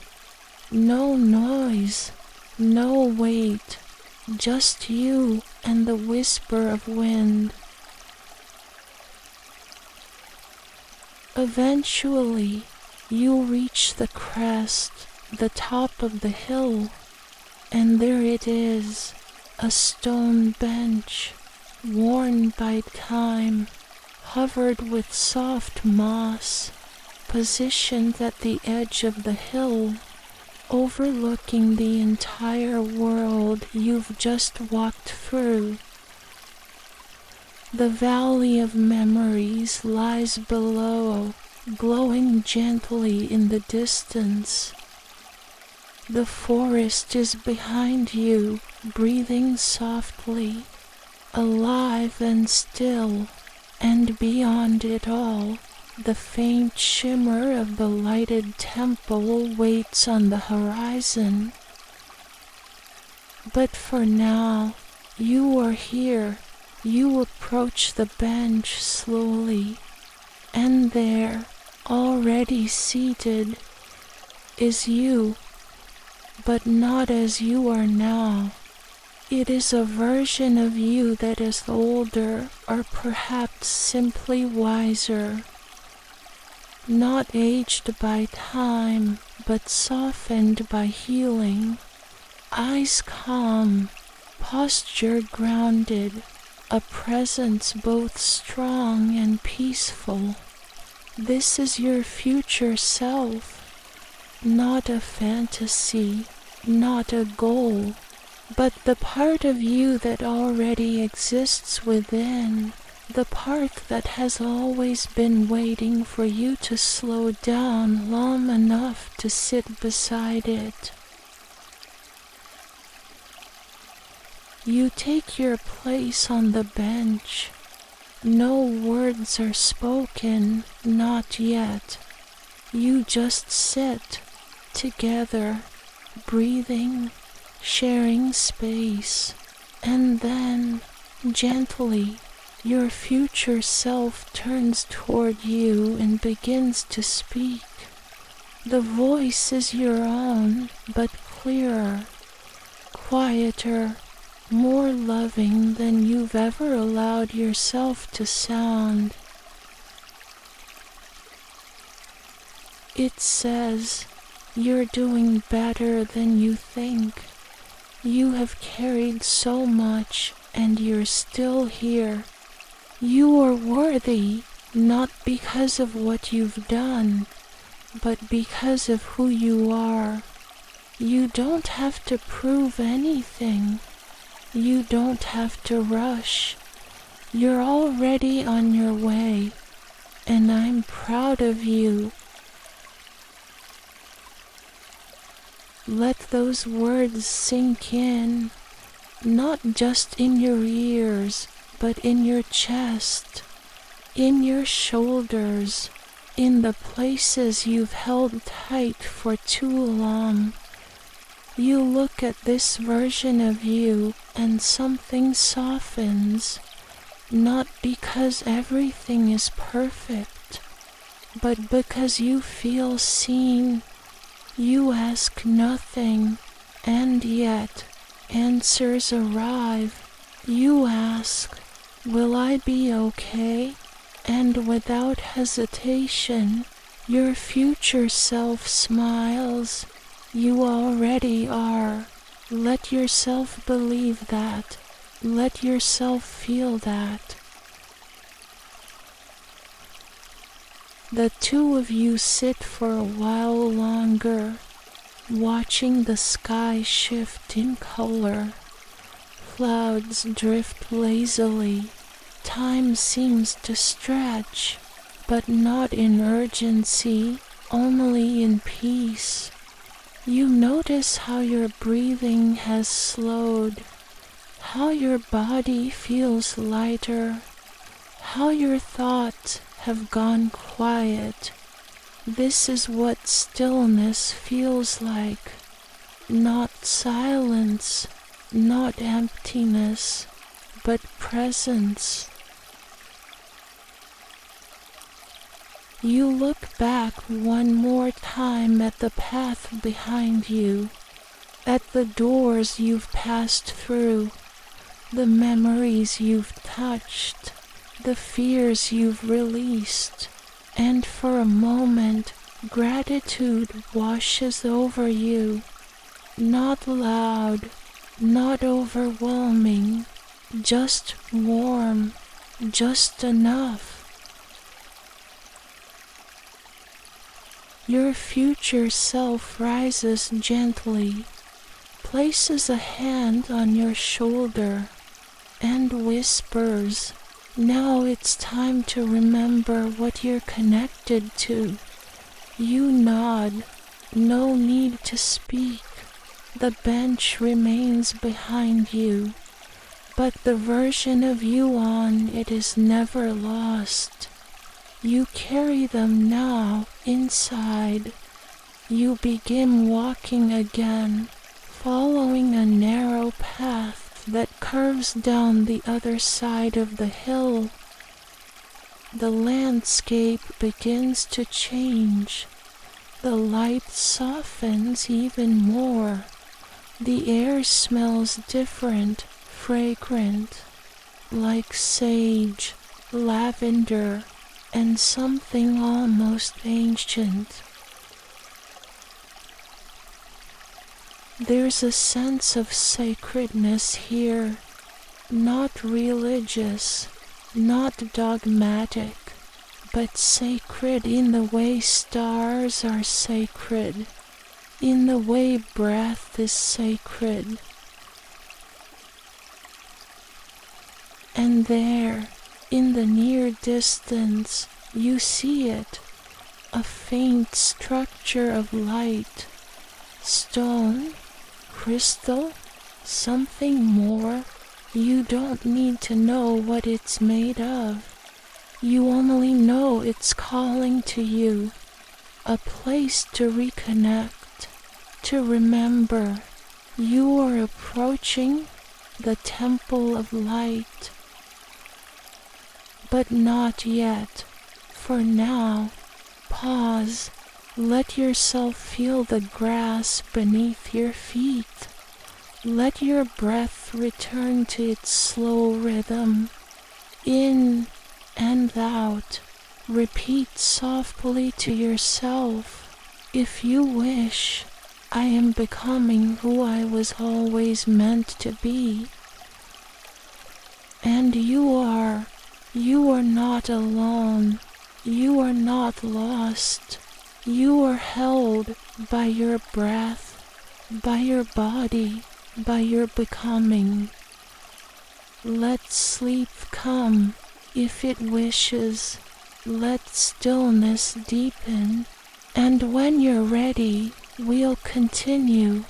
No noise, no weight, just you and the whisper of wind. Eventually, you reach the crest, the top of the hill, and there it is, a stone bench, worn by time, covered with soft moss, positioned at the edge of the hill, overlooking the entire world you've just walked through. The valley of memories lies below, glowing gently in the distance. The forest is behind you, breathing softly, alive and still, and beyond it all, the faint shimmer of the lighted temple waits on the horizon. But for now, you are here. You approach the bench slowly, and there, already seated, is you, but not as you are now. It is a version of you that is older, or perhaps simply wiser. Not aged by time, but softened by healing. Eyes calm, posture grounded, a presence both strong and peaceful. This is your future self, not a fantasy, not a goal, but the part of you that already exists within, the part that has always been waiting for you to slow down long enough to sit beside it. You take your place on the bench. No words are spoken, not yet. You just sit, together, breathing, sharing space, and then, gently, your future self turns toward you and begins to speak. The voice is your own, but clearer, quieter, more loving than you've ever allowed yourself to sound. It says, "You're doing better than you think. You have carried so much, and you're still here. You are worthy, not because of what you've done, but because of who you are. You don't have to prove anything. You don't have to rush. You're already on your way, and I'm proud of you." Let those words sink in, not just in your ears, but in your chest, in your shoulders, in the places you've held tight for too long. You look at this version of you and something softens, not because everything is perfect, but because you feel seen. You ask nothing, and yet answers arrive. You ask, "Will I be okay?" And without hesitation, your future self smiles. You already are. Let yourself believe that. Let yourself feel that. The two of you sit for a while longer, watching the sky shift in color. Clouds drift lazily. Time seems to stretch, but not in urgency, only in peace. You notice how your breathing has slowed, how your body feels lighter, how your thoughts have gone quiet. This is what stillness feels like. Not silence, not emptiness, but presence. You look back one more time at the path behind you, at the doors you've passed through, the memories you've touched, the fears you've released, and for a moment, gratitude washes over you. Not loud, not overwhelming, just warm, just enough. Your future self rises gently, places a hand on your shoulder, and whispers, "Now it's time to remember what you're connected to." You nod, no need to speak. The bench remains behind you, but the version of you on it is never lost. You carry them now inside. You begin walking again, following a narrow path that curves down the other side of the hill. The landscape begins to change. The light softens even more. The air smells different, fragrant, like sage, lavender, and something almost ancient. There's a sense of sacredness here, not religious, not dogmatic, but sacred in the way stars are sacred, in the way breath is sacred. And there, in the near distance, you see it, a faint structure of light, stone, crystal, something more. You don't need to know what it's made of. You only know it's calling to you, a place to reconnect, to remember. You are approaching the temple of light. But not yet. For now, pause. Let yourself feel the grass beneath your feet. Let your breath return to its slow rhythm. In and out. Repeat softly to yourself, "If you wish, I am becoming who I was always meant to be." And you are not alone. You are not lost. You are held by your breath, by your body, by your becoming. Let sleep come if it wishes. Let stillness deepen. And when you're ready, we'll continue.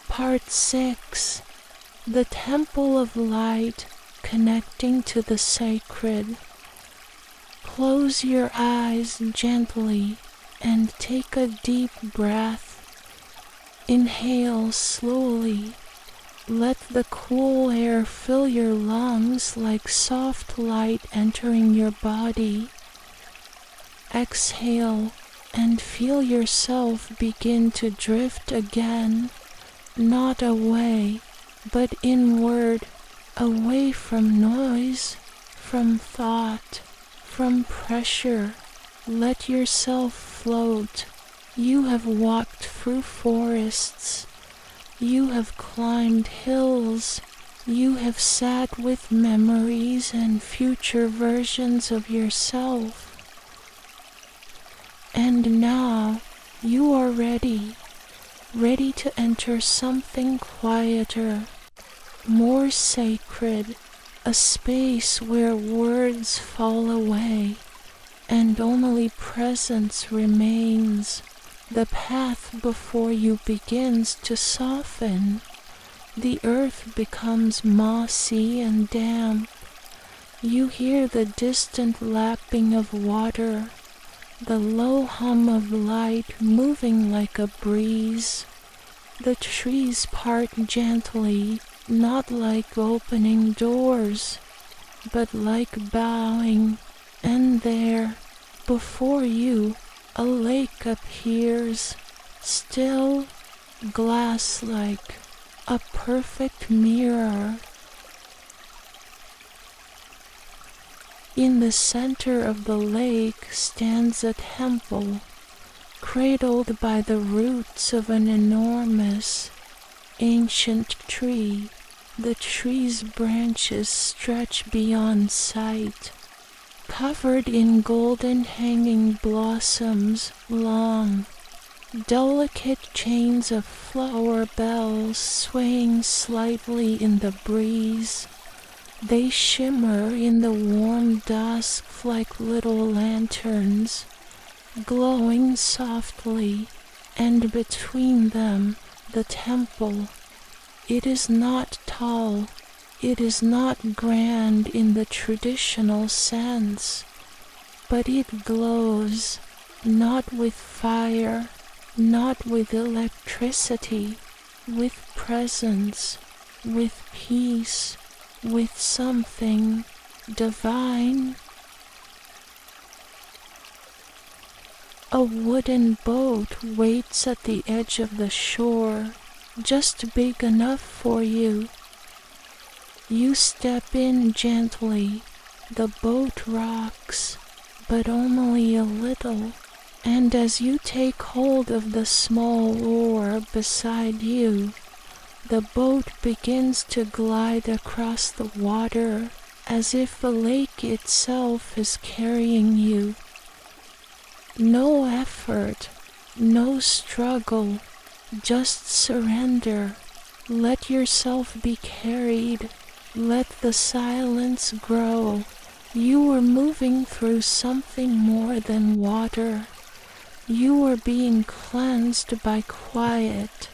Part 6. The Temple of Light, Connecting to the Sacred. Close your eyes gently and take a deep breath. Inhale slowly. Let the cool air fill your lungs like soft light entering your body. Exhale, and feel yourself begin to drift again, not away, but inward, away from noise, from thought, from pressure. Let yourself float. You have walked through forests. You have climbed hills. You have sat with memories and future versions of yourself. And now you are ready to enter something quieter, more sacred, a space where words fall away and only presence remains. The path before you begins to soften. The earth becomes mossy and damp. You hear the distant lapping of water, the low hum of light moving like a breeze. The trees part gently, not like opening doors, but like bowing, and there, before you, a lake appears, still, glass-like, a perfect mirror. In the center of the lake stands a temple, cradled by the roots of an enormous, ancient tree. The tree's branches stretch beyond sight, covered in golden hanging blossoms, long, delicate chains of flower bells swaying slightly in the breeze. They shimmer in the warm dusk like little lanterns, glowing softly, and between them the temple. It is not tall, it is not grand in the traditional sense, but it glows, not with fire, not with electricity, with presence, with peace, with something divine. A wooden boat waits at the edge of the shore, just big enough for you. You step in gently. The boat rocks, but only a little, and as you take hold of the small oar beside you, the boat begins to glide across the water as if the lake itself is carrying you. No effort, no struggle, just surrender. Let yourself be carried. Let the silence grow. You are moving through something more than water. You are being cleansed by quiet.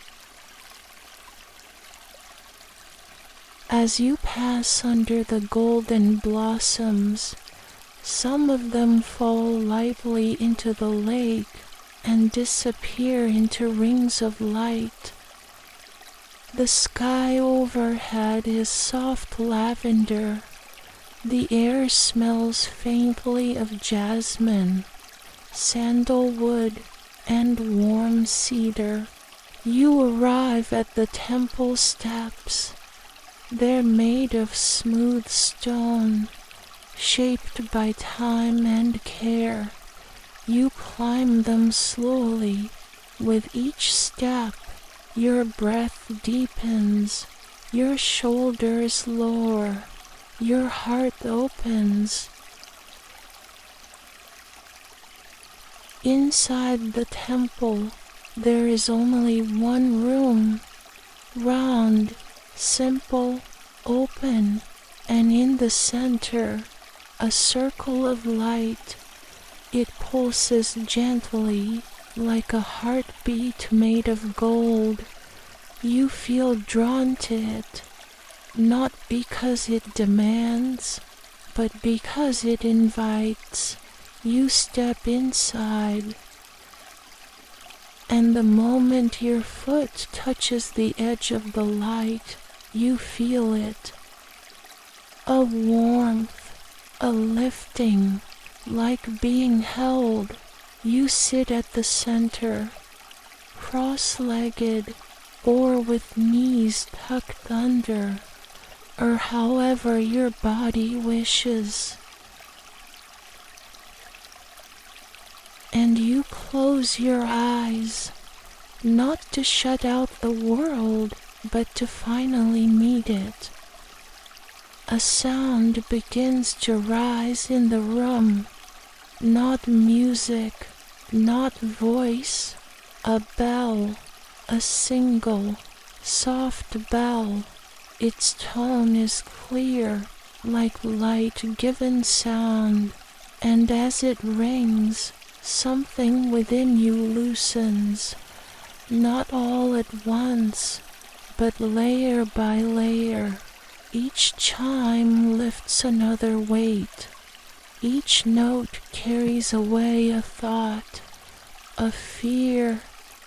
As you pass under the golden blossoms, some of them fall lightly into the lake and disappear into rings of light. The sky overhead is soft lavender. The air smells faintly of jasmine, sandalwood, and warm cedar. You arrive at the temple steps. They're made of smooth stone, shaped by time and care. You climb them slowly. With each step, your breath deepens, your shoulders lower, your heart opens. Inside the temple, there is only one room, round, simple, open, and in the center, a circle of light. It pulses gently, like a heartbeat made of gold. You feel drawn to it, not because it demands, but because it invites. You step inside, and the moment your foot touches the edge of the light, you feel it. A warmth, a lifting, like being held. You sit at the center, cross-legged or with knees tucked under, or however your body wishes. And you close your eyes, not to shut out the world, but to finally meet it. A sound begins to rise in the room, not music, not voice, a bell, a single, soft bell. Its tone is clear, like light-given sound, and as it rings, something within you loosens, not all at once, but layer by layer. Each chime lifts another weight. Each note carries away a thought, a fear,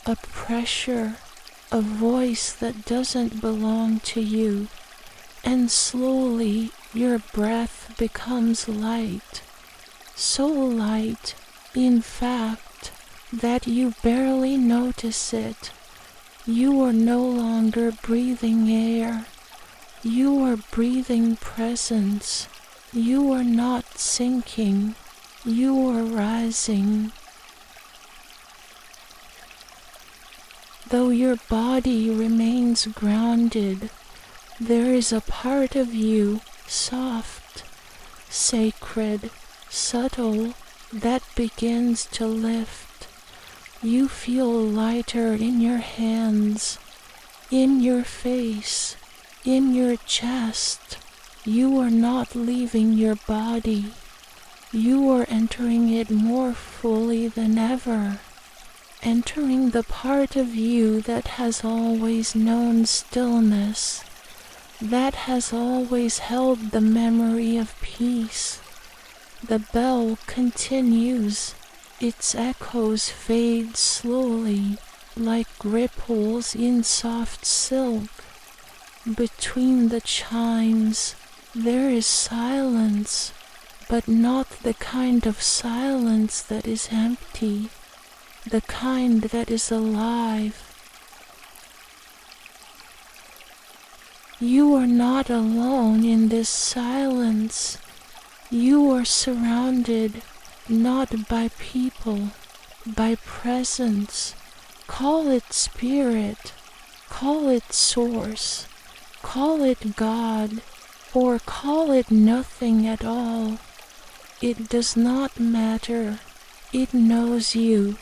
a pressure, a voice that doesn't belong to you. And slowly your breath becomes light. So light, in fact, that you barely notice it. You are no longer breathing air. You are breathing presence. You are not sinking. You are rising. Though your body remains grounded, there is a part of you, soft, sacred, subtle, that begins to lift. You feel lighter in your hands, in your face, in your chest. You are not leaving your body. You are entering it more fully than ever, entering the part of you that has always known stillness, that has always held the memory of peace. The bell continues. Its echoes fade slowly, like ripples in soft silk. Between the chimes, there is silence, but not the kind of silence that is empty, the kind that is alive. You are not alone in this silence. You are surrounded not by people, by presence. Call it spirit, call it source, call it God, or call it nothing at all. It does not matter. It knows you,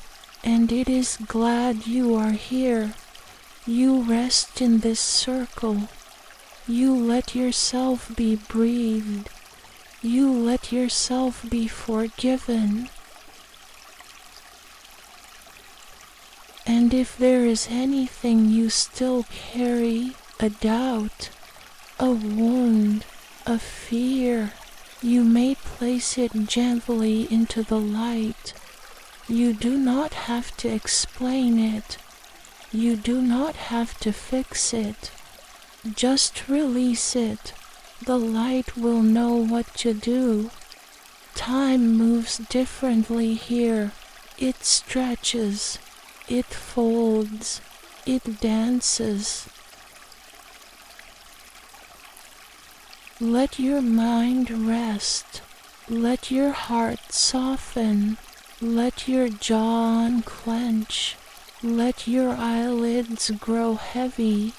and it is glad you are here. You rest in this circle. You let yourself be breathed. You let yourself be forgiven. And if there is anything you still carry, a doubt, a wound, a fear, you may place it gently into the light. You do not have to explain it. You do not have to fix it. Just release it. The light will know what to do. Time moves differently here. It stretches. It folds. It dances. Let your mind rest. Let your heart soften. Let your jaw unclench. Let your eyelids grow heavy.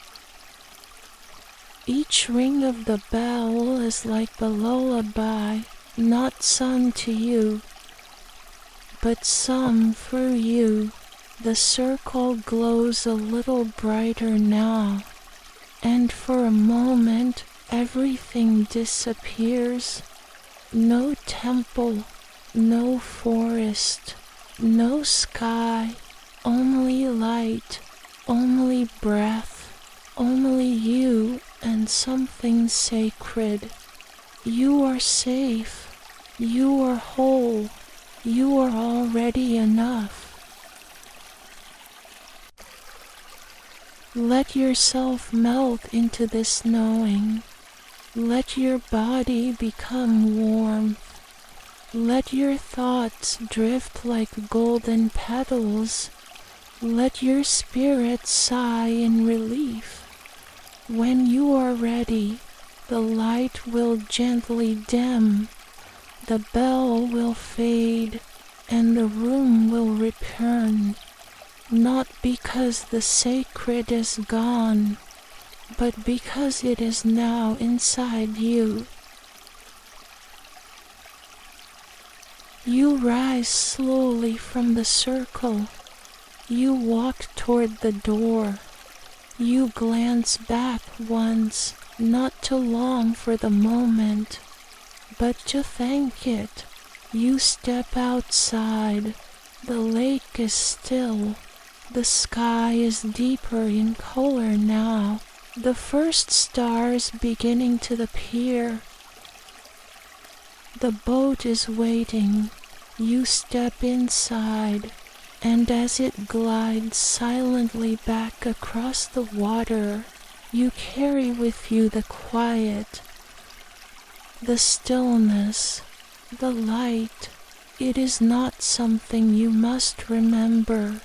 Each ring of the bell is like the lullaby, not sung to you, but sung through you. The circle glows a little brighter now, and for a moment everything disappears. No temple, no forest, no sky, only light, only breath, only you and something sacred. You are safe. You are whole. You are already enough. Let yourself melt into this knowing. Let your body become warmth. Let your thoughts drift like golden petals. Let your spirit sigh in relief. When you are ready, the light will gently dim, the bell will fade, and the room will return, not because the sacred is gone, but because it is now inside you. You rise slowly from the circle. You walk toward the door. You glance back once, not to long for the moment, but to thank it. You step outside. The lake is still. The sky is deeper in color now. The first stars beginning to appear. The boat is waiting. You step inside, and as it glides silently back across the water, you carry with you the quiet, the stillness, the light. It is not something you must remember.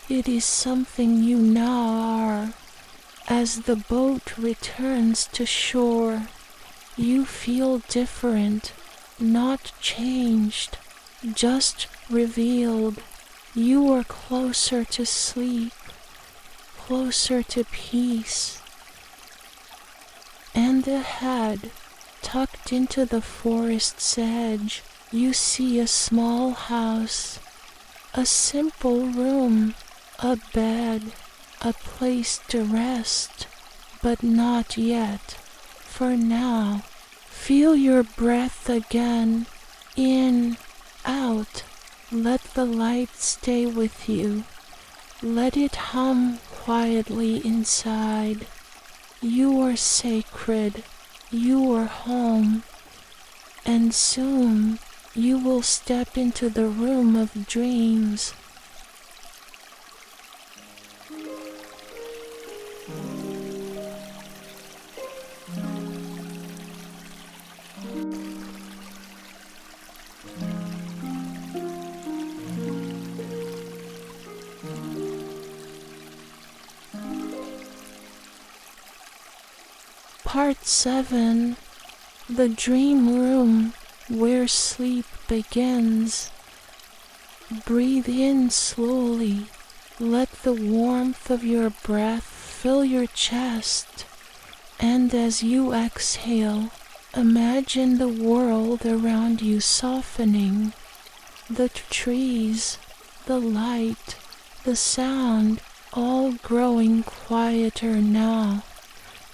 It is something you now are. As the boat returns to shore, you feel different, not changed, just revealed. You are closer to sleep, closer to peace. And ahead, tucked into the forest's edge, you see a small house, a simple room, a bed, a place to rest, but not yet. For now, feel your breath again, in, out. Let the light stay with you. Let it hum quietly inside. You are sacred. You are home. And soon you will step into the room of dreams. Part 7. The Dream Room, where sleep begins. Breathe in slowly. Let the warmth of your breath fill your chest. And as you exhale, imagine the world around you softening. The trees, the light, the sound, all growing quieter now.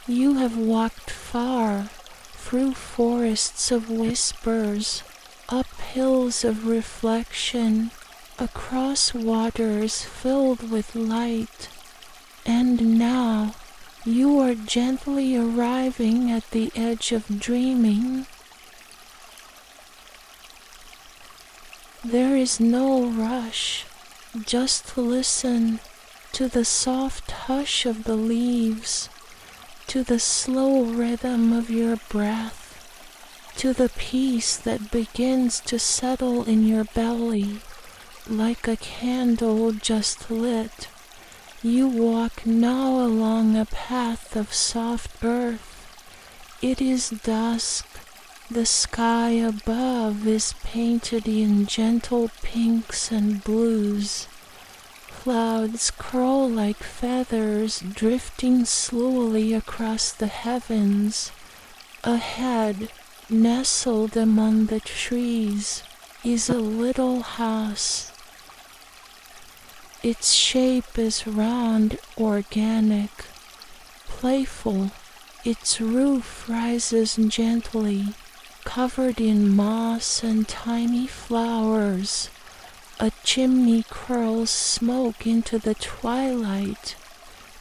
You have walked far, through forests of whispers, up hills of reflection, across waters filled with light, and now you are gently arriving at the edge of dreaming. There is no rush, just listen to the soft hush of the leaves, to the slow rhythm of your breath, to the peace that begins to settle in your belly like a candle just lit. You walk now along a path of soft earth. It is dusk. The sky above is painted in gentle pinks and blues. Clouds curl like feathers drifting slowly across the heavens. Ahead, nestled among the trees, is a little house. Its shape is round, organic, playful. Its roof rises gently, covered in moss and tiny flowers. A chimney curls smoke into the twilight.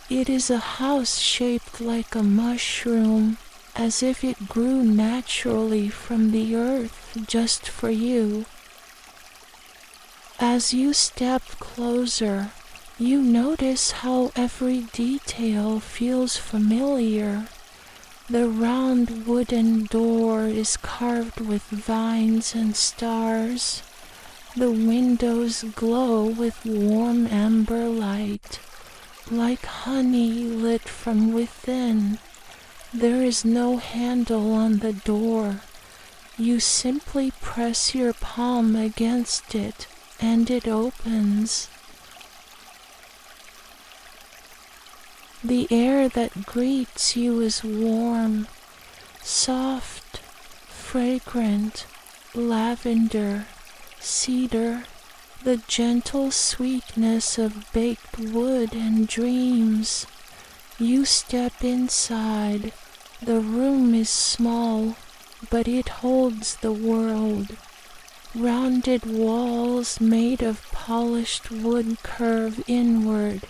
It is a house shaped like a mushroom, as if it grew naturally from the earth just for you. As you step closer, you notice how every detail feels familiar. The round wooden door is carved with vines and stars. The windows glow with warm amber light, like honey lit from within. There is no handle on the door. You simply press your palm against it, and it opens. The air that greets you is warm, soft, fragrant, lavender, cedar, the gentle sweetness of baked wood and dreams. You step inside. The room is small, but it holds the world. Rounded walls made of polished wood curve inward,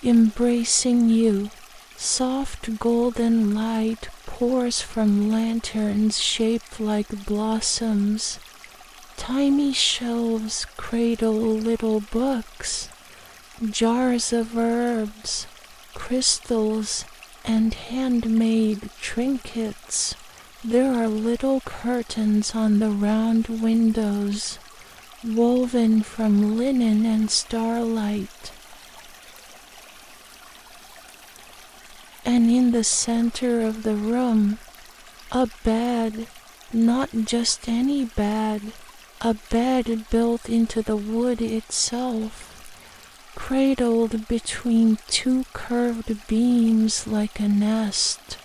embracing you. Soft golden light pours from lanterns shaped like blossoms. Tiny shelves cradle little books, jars of herbs, crystals, and handmade trinkets. There are little curtains on the round windows, woven from linen and starlight. And in the center of the room, a bed, not just any bed, a bed built into the wood itself, cradled between two curved beams like a nest.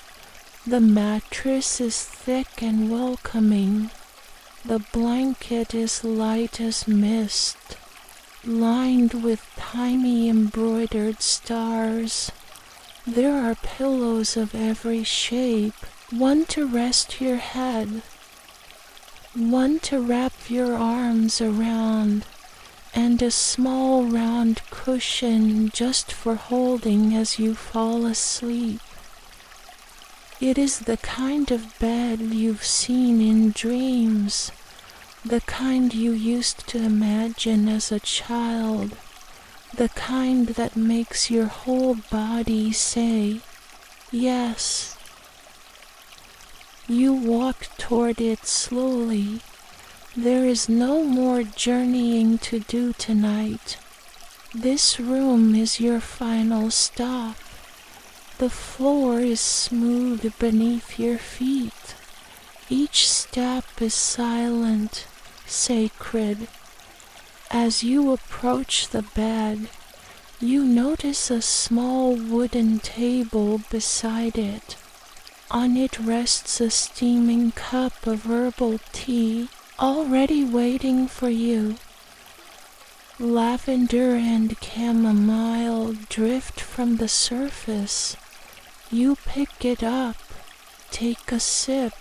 The mattress is thick and welcoming. The blanket is light as mist, lined with tiny embroidered stars. There are pillows of every shape, one to rest your head, one to wrap your arms around, and a small round cushion just for holding as you fall asleep. It is the kind of bed you've seen in dreams, the kind you used to imagine as a child, the kind that makes your whole body say, yes. You walk toward it slowly. There is no more journeying to do tonight. This room is your final stop. The floor is smooth beneath your feet. Each step is silent, sacred. As you approach the bed, you notice a small wooden table beside it. On it rests a steaming cup of herbal tea, already waiting for you. Lavender and chamomile drift from the surface. You pick it up, take a sip,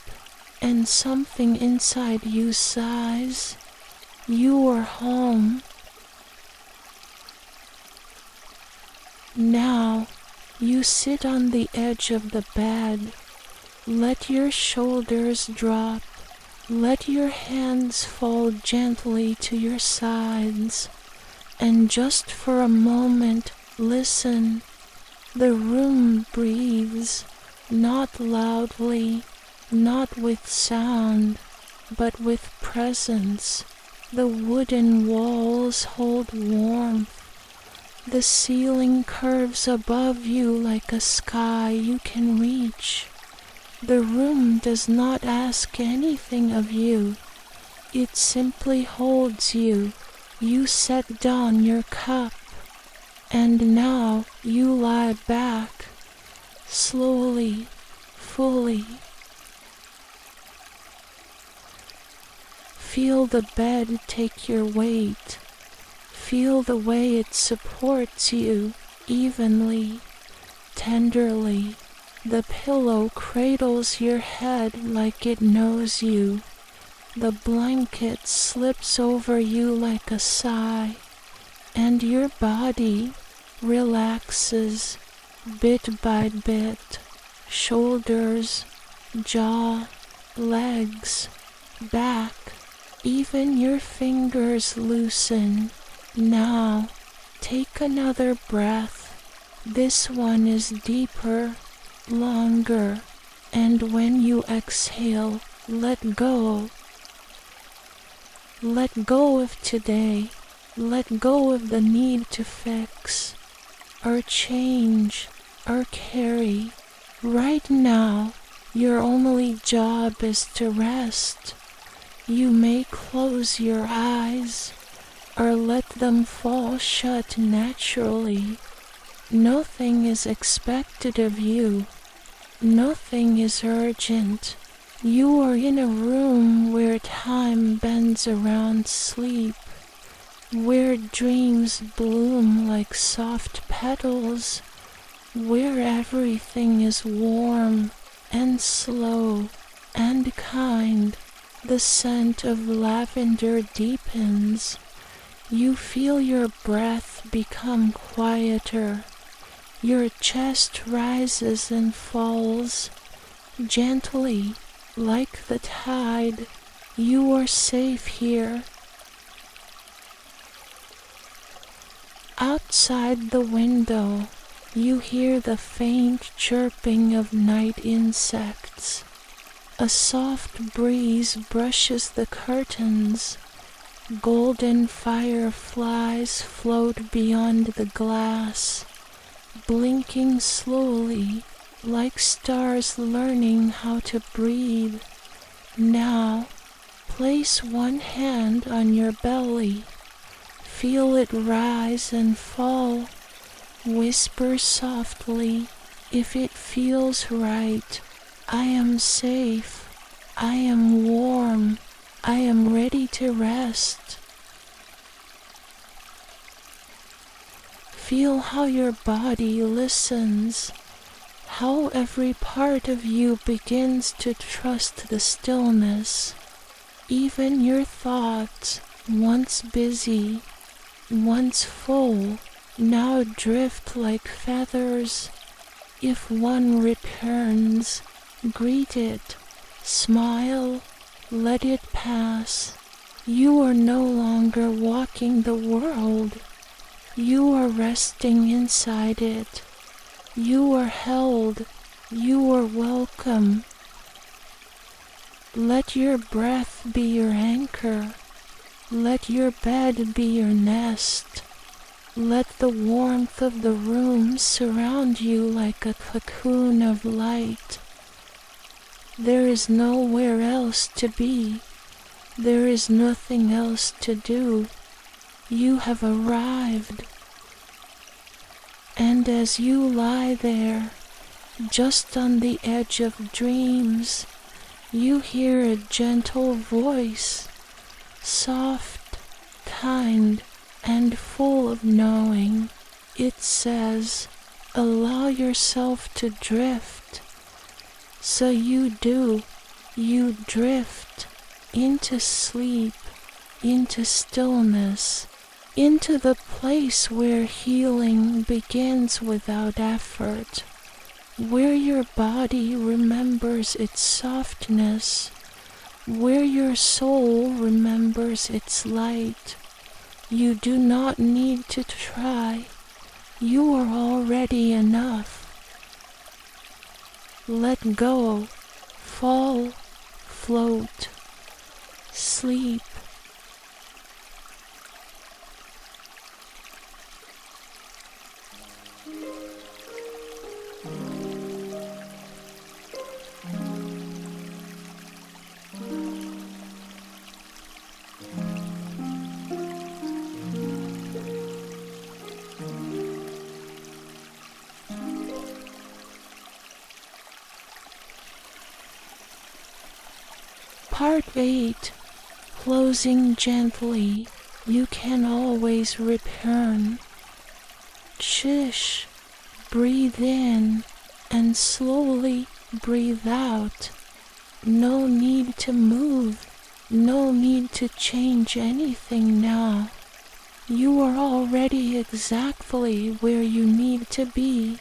and something inside you sighs. You are home. Now, you sit on the edge of the bed. Let your shoulders drop. Let your hands fall gently to your sides. And just for a moment, listen. The room breathes, not loudly, not with sound, but with presence. The wooden walls hold warmth. The ceiling curves above you like a sky you can reach. The room does not ask anything of you. It simply holds you. You set down your cup. And now you lie back, slowly, fully. Feel the bed take your weight. Feel the way it supports you evenly, tenderly. The pillow cradles your head like it knows you. The blanket slips over you like a sigh. And your body relaxes bit by bit, shoulders, jaw, legs, back, even your fingers loosen. Now, take another breath. This one is deeper, longer, And when you exhale, let go. Let go of today. Let go of the need to fix, or change, or carry. Right now, your only job is to rest. You may close your eyes, or let them fall shut naturally. Nothing is expected of you. Nothing is urgent. You are in a room where time bends around sleep, where dreams bloom like soft petals, where everything is warm and slow and kind. The scent of lavender deepens. You feel your breath become quieter. Your chest rises and falls gently like the tide. You are safe here. Outside the window, you hear the faint chirping of night insects. A soft breeze brushes the curtains. Golden fireflies float beyond the glass, blinking slowly like stars learning how to breathe. Now, place one hand on your belly. Feel it rise and fall. Whisper softly if it feels right. I am safe. I am warm. I am ready to rest. Feel how your body listens, how every part of you begins to trust the stillness. Even your thoughts, once busy, once full, now drift like feathers. If one returns, greet it, smile, let it pass. You are no longer walking the world. You are resting inside it. You are held. You are welcome. Let your breath be your anchor. Let your bed be your nest. Let the warmth of the room surround you like a cocoon of light. There is nowhere else to be. There is nothing else to do. You have arrived. And as you lie there, just on the edge of dreams, you hear a gentle voice, soft, kind, and full of knowing. It says, allow yourself to drift. So you do. You drift into sleep, into stillness, into the place where healing begins without effort, where your body remembers its softness, where your soul remembers its light. You do not need to try. You are already enough. Let go, fall, float, sleep. Part 8. Closing gently. You can always return. Shush. Breathe in and slowly breathe out. No need to move. No need to change anything now. You are already exactly where you need to be.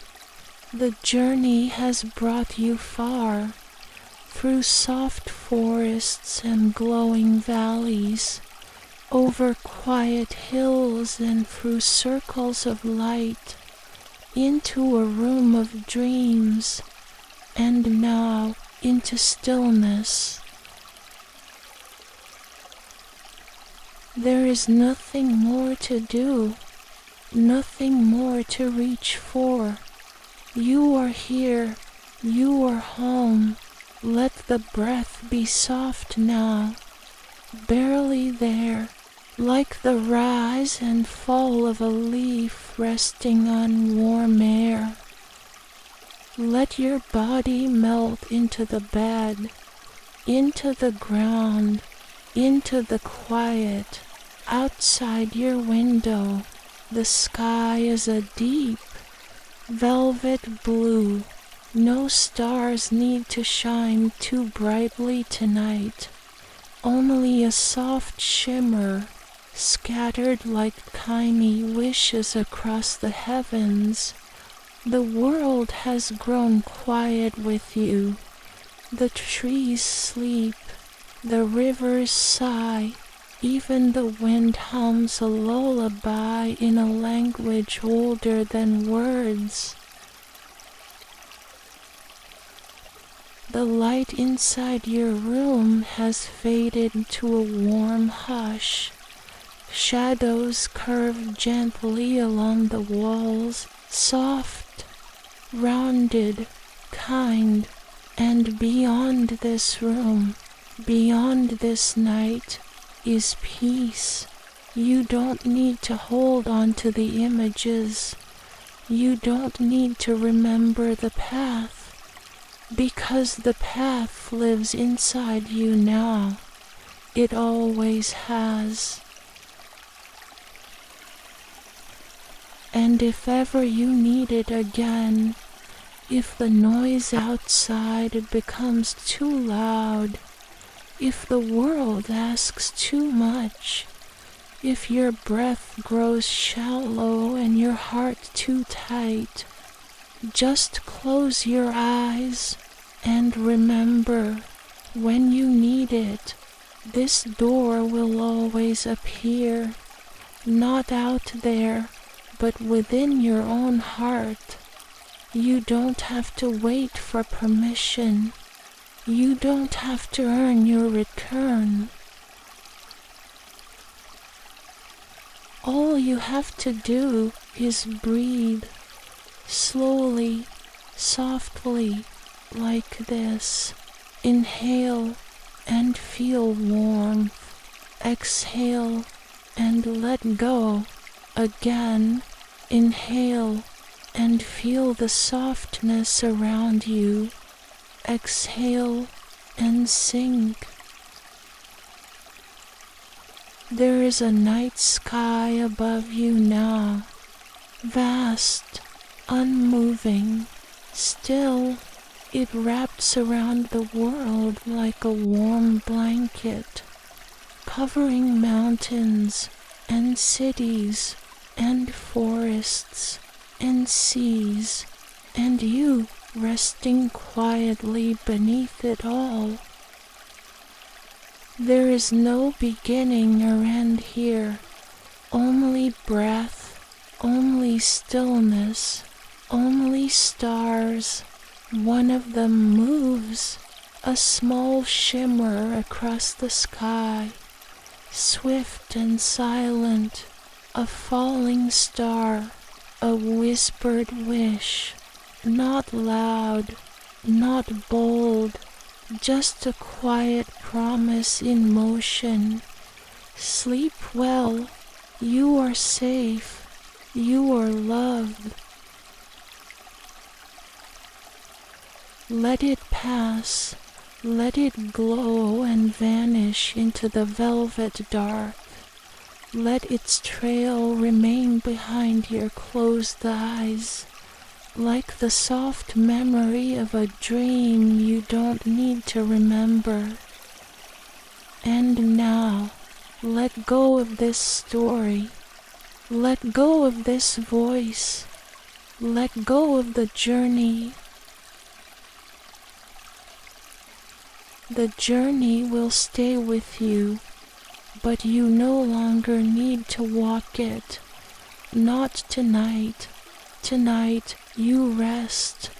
The journey has brought you far. Through soft forests and glowing valleys, over quiet hills and through circles of light, into a room of dreams, and now into stillness. There is nothing more to do, nothing more to reach for. You are here, you are home. Let the breath be soft now, barely there, like the rise and fall of a leaf resting on warm air. Let your body melt into the bed, into the ground, into the quiet. Outside your window, the sky is a deep, velvet blue. No stars need to shine too brightly tonight. Only a soft shimmer, scattered like tiny wishes across the heavens. The world has grown quiet with you. The trees sleep, the rivers sigh, even the wind hums a lullaby in a language older than words. The light inside your room has faded to a warm hush. Shadows curve gently along the walls, soft, rounded, kind, and beyond this room, beyond this night, is peace. You don't need to hold on to the images. You don't need to remember the path, because the path lives inside you now. It always has. And if ever you need it again, if the noise outside becomes too loud, if the world asks too much, if your breath grows shallow and your heart too tight, just close your eyes and remember, when you need it, this door will always appear, not out there, but within your own heart. You don't have to wait for permission. You don't have to earn your return. All you have to do is breathe, slowly, softly, like this. Inhale and feel warmth. Exhale and let go. Again, inhale and feel the softness around you. Exhale and sink. There is a night sky above you now, vast, unmoving, still. It wraps around the world like a warm blanket, covering mountains and cities and forests and seas, and you resting quietly beneath it all. There is no beginning or end here, only breath, only stillness, only stars. One of them moves, a small shimmer across the sky, swift and silent, a falling star, a whispered wish, not loud, not bold, just a quiet promise in motion. Sleep well, you are safe, you are loved. Let it pass, let it glow and vanish into the velvet dark. Let its trail remain behind your closed eyes, like the soft memory of a dream you don't need to remember. And now, let go of this story. Let go of this voice. Let go of the journey. The journey will stay with you, but you no longer need to walk it. Not tonight. Tonight you rest,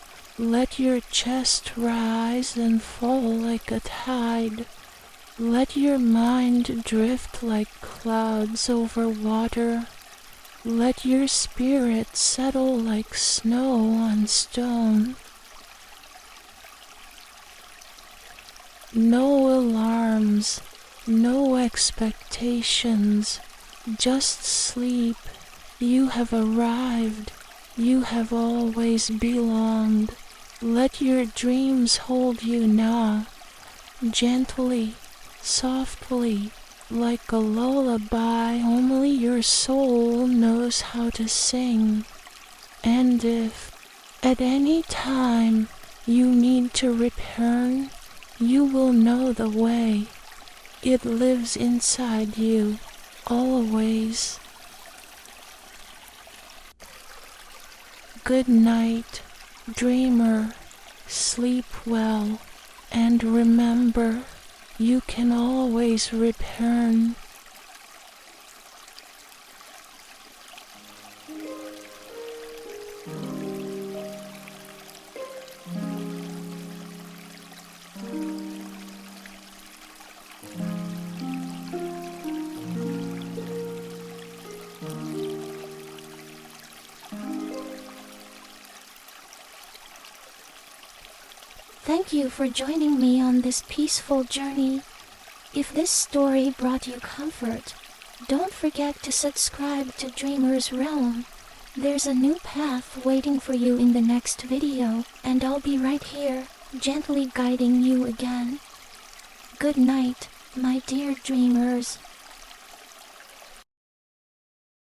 Let your chest rise and fall like a tide. Let your mind drift like clouds over water. Let your spirit settle like snow on stone. No alarms, no expectations, just sleep. You have arrived. You have always belonged. Let your dreams hold you now, gently, softly, like a lullaby only your soul knows how to sing. And if, at any time, you need to return, you will know the way. It lives inside you, always. Good night, dreamer. Sleep well, and remember, you can always return. Thank you for joining me on this peaceful journey. If this story brought you comfort, don't forget to subscribe to Dreamer's Realm. There's a new path waiting for you in the next video, and I'll be right here, gently guiding you again. Good night, my dear dreamers.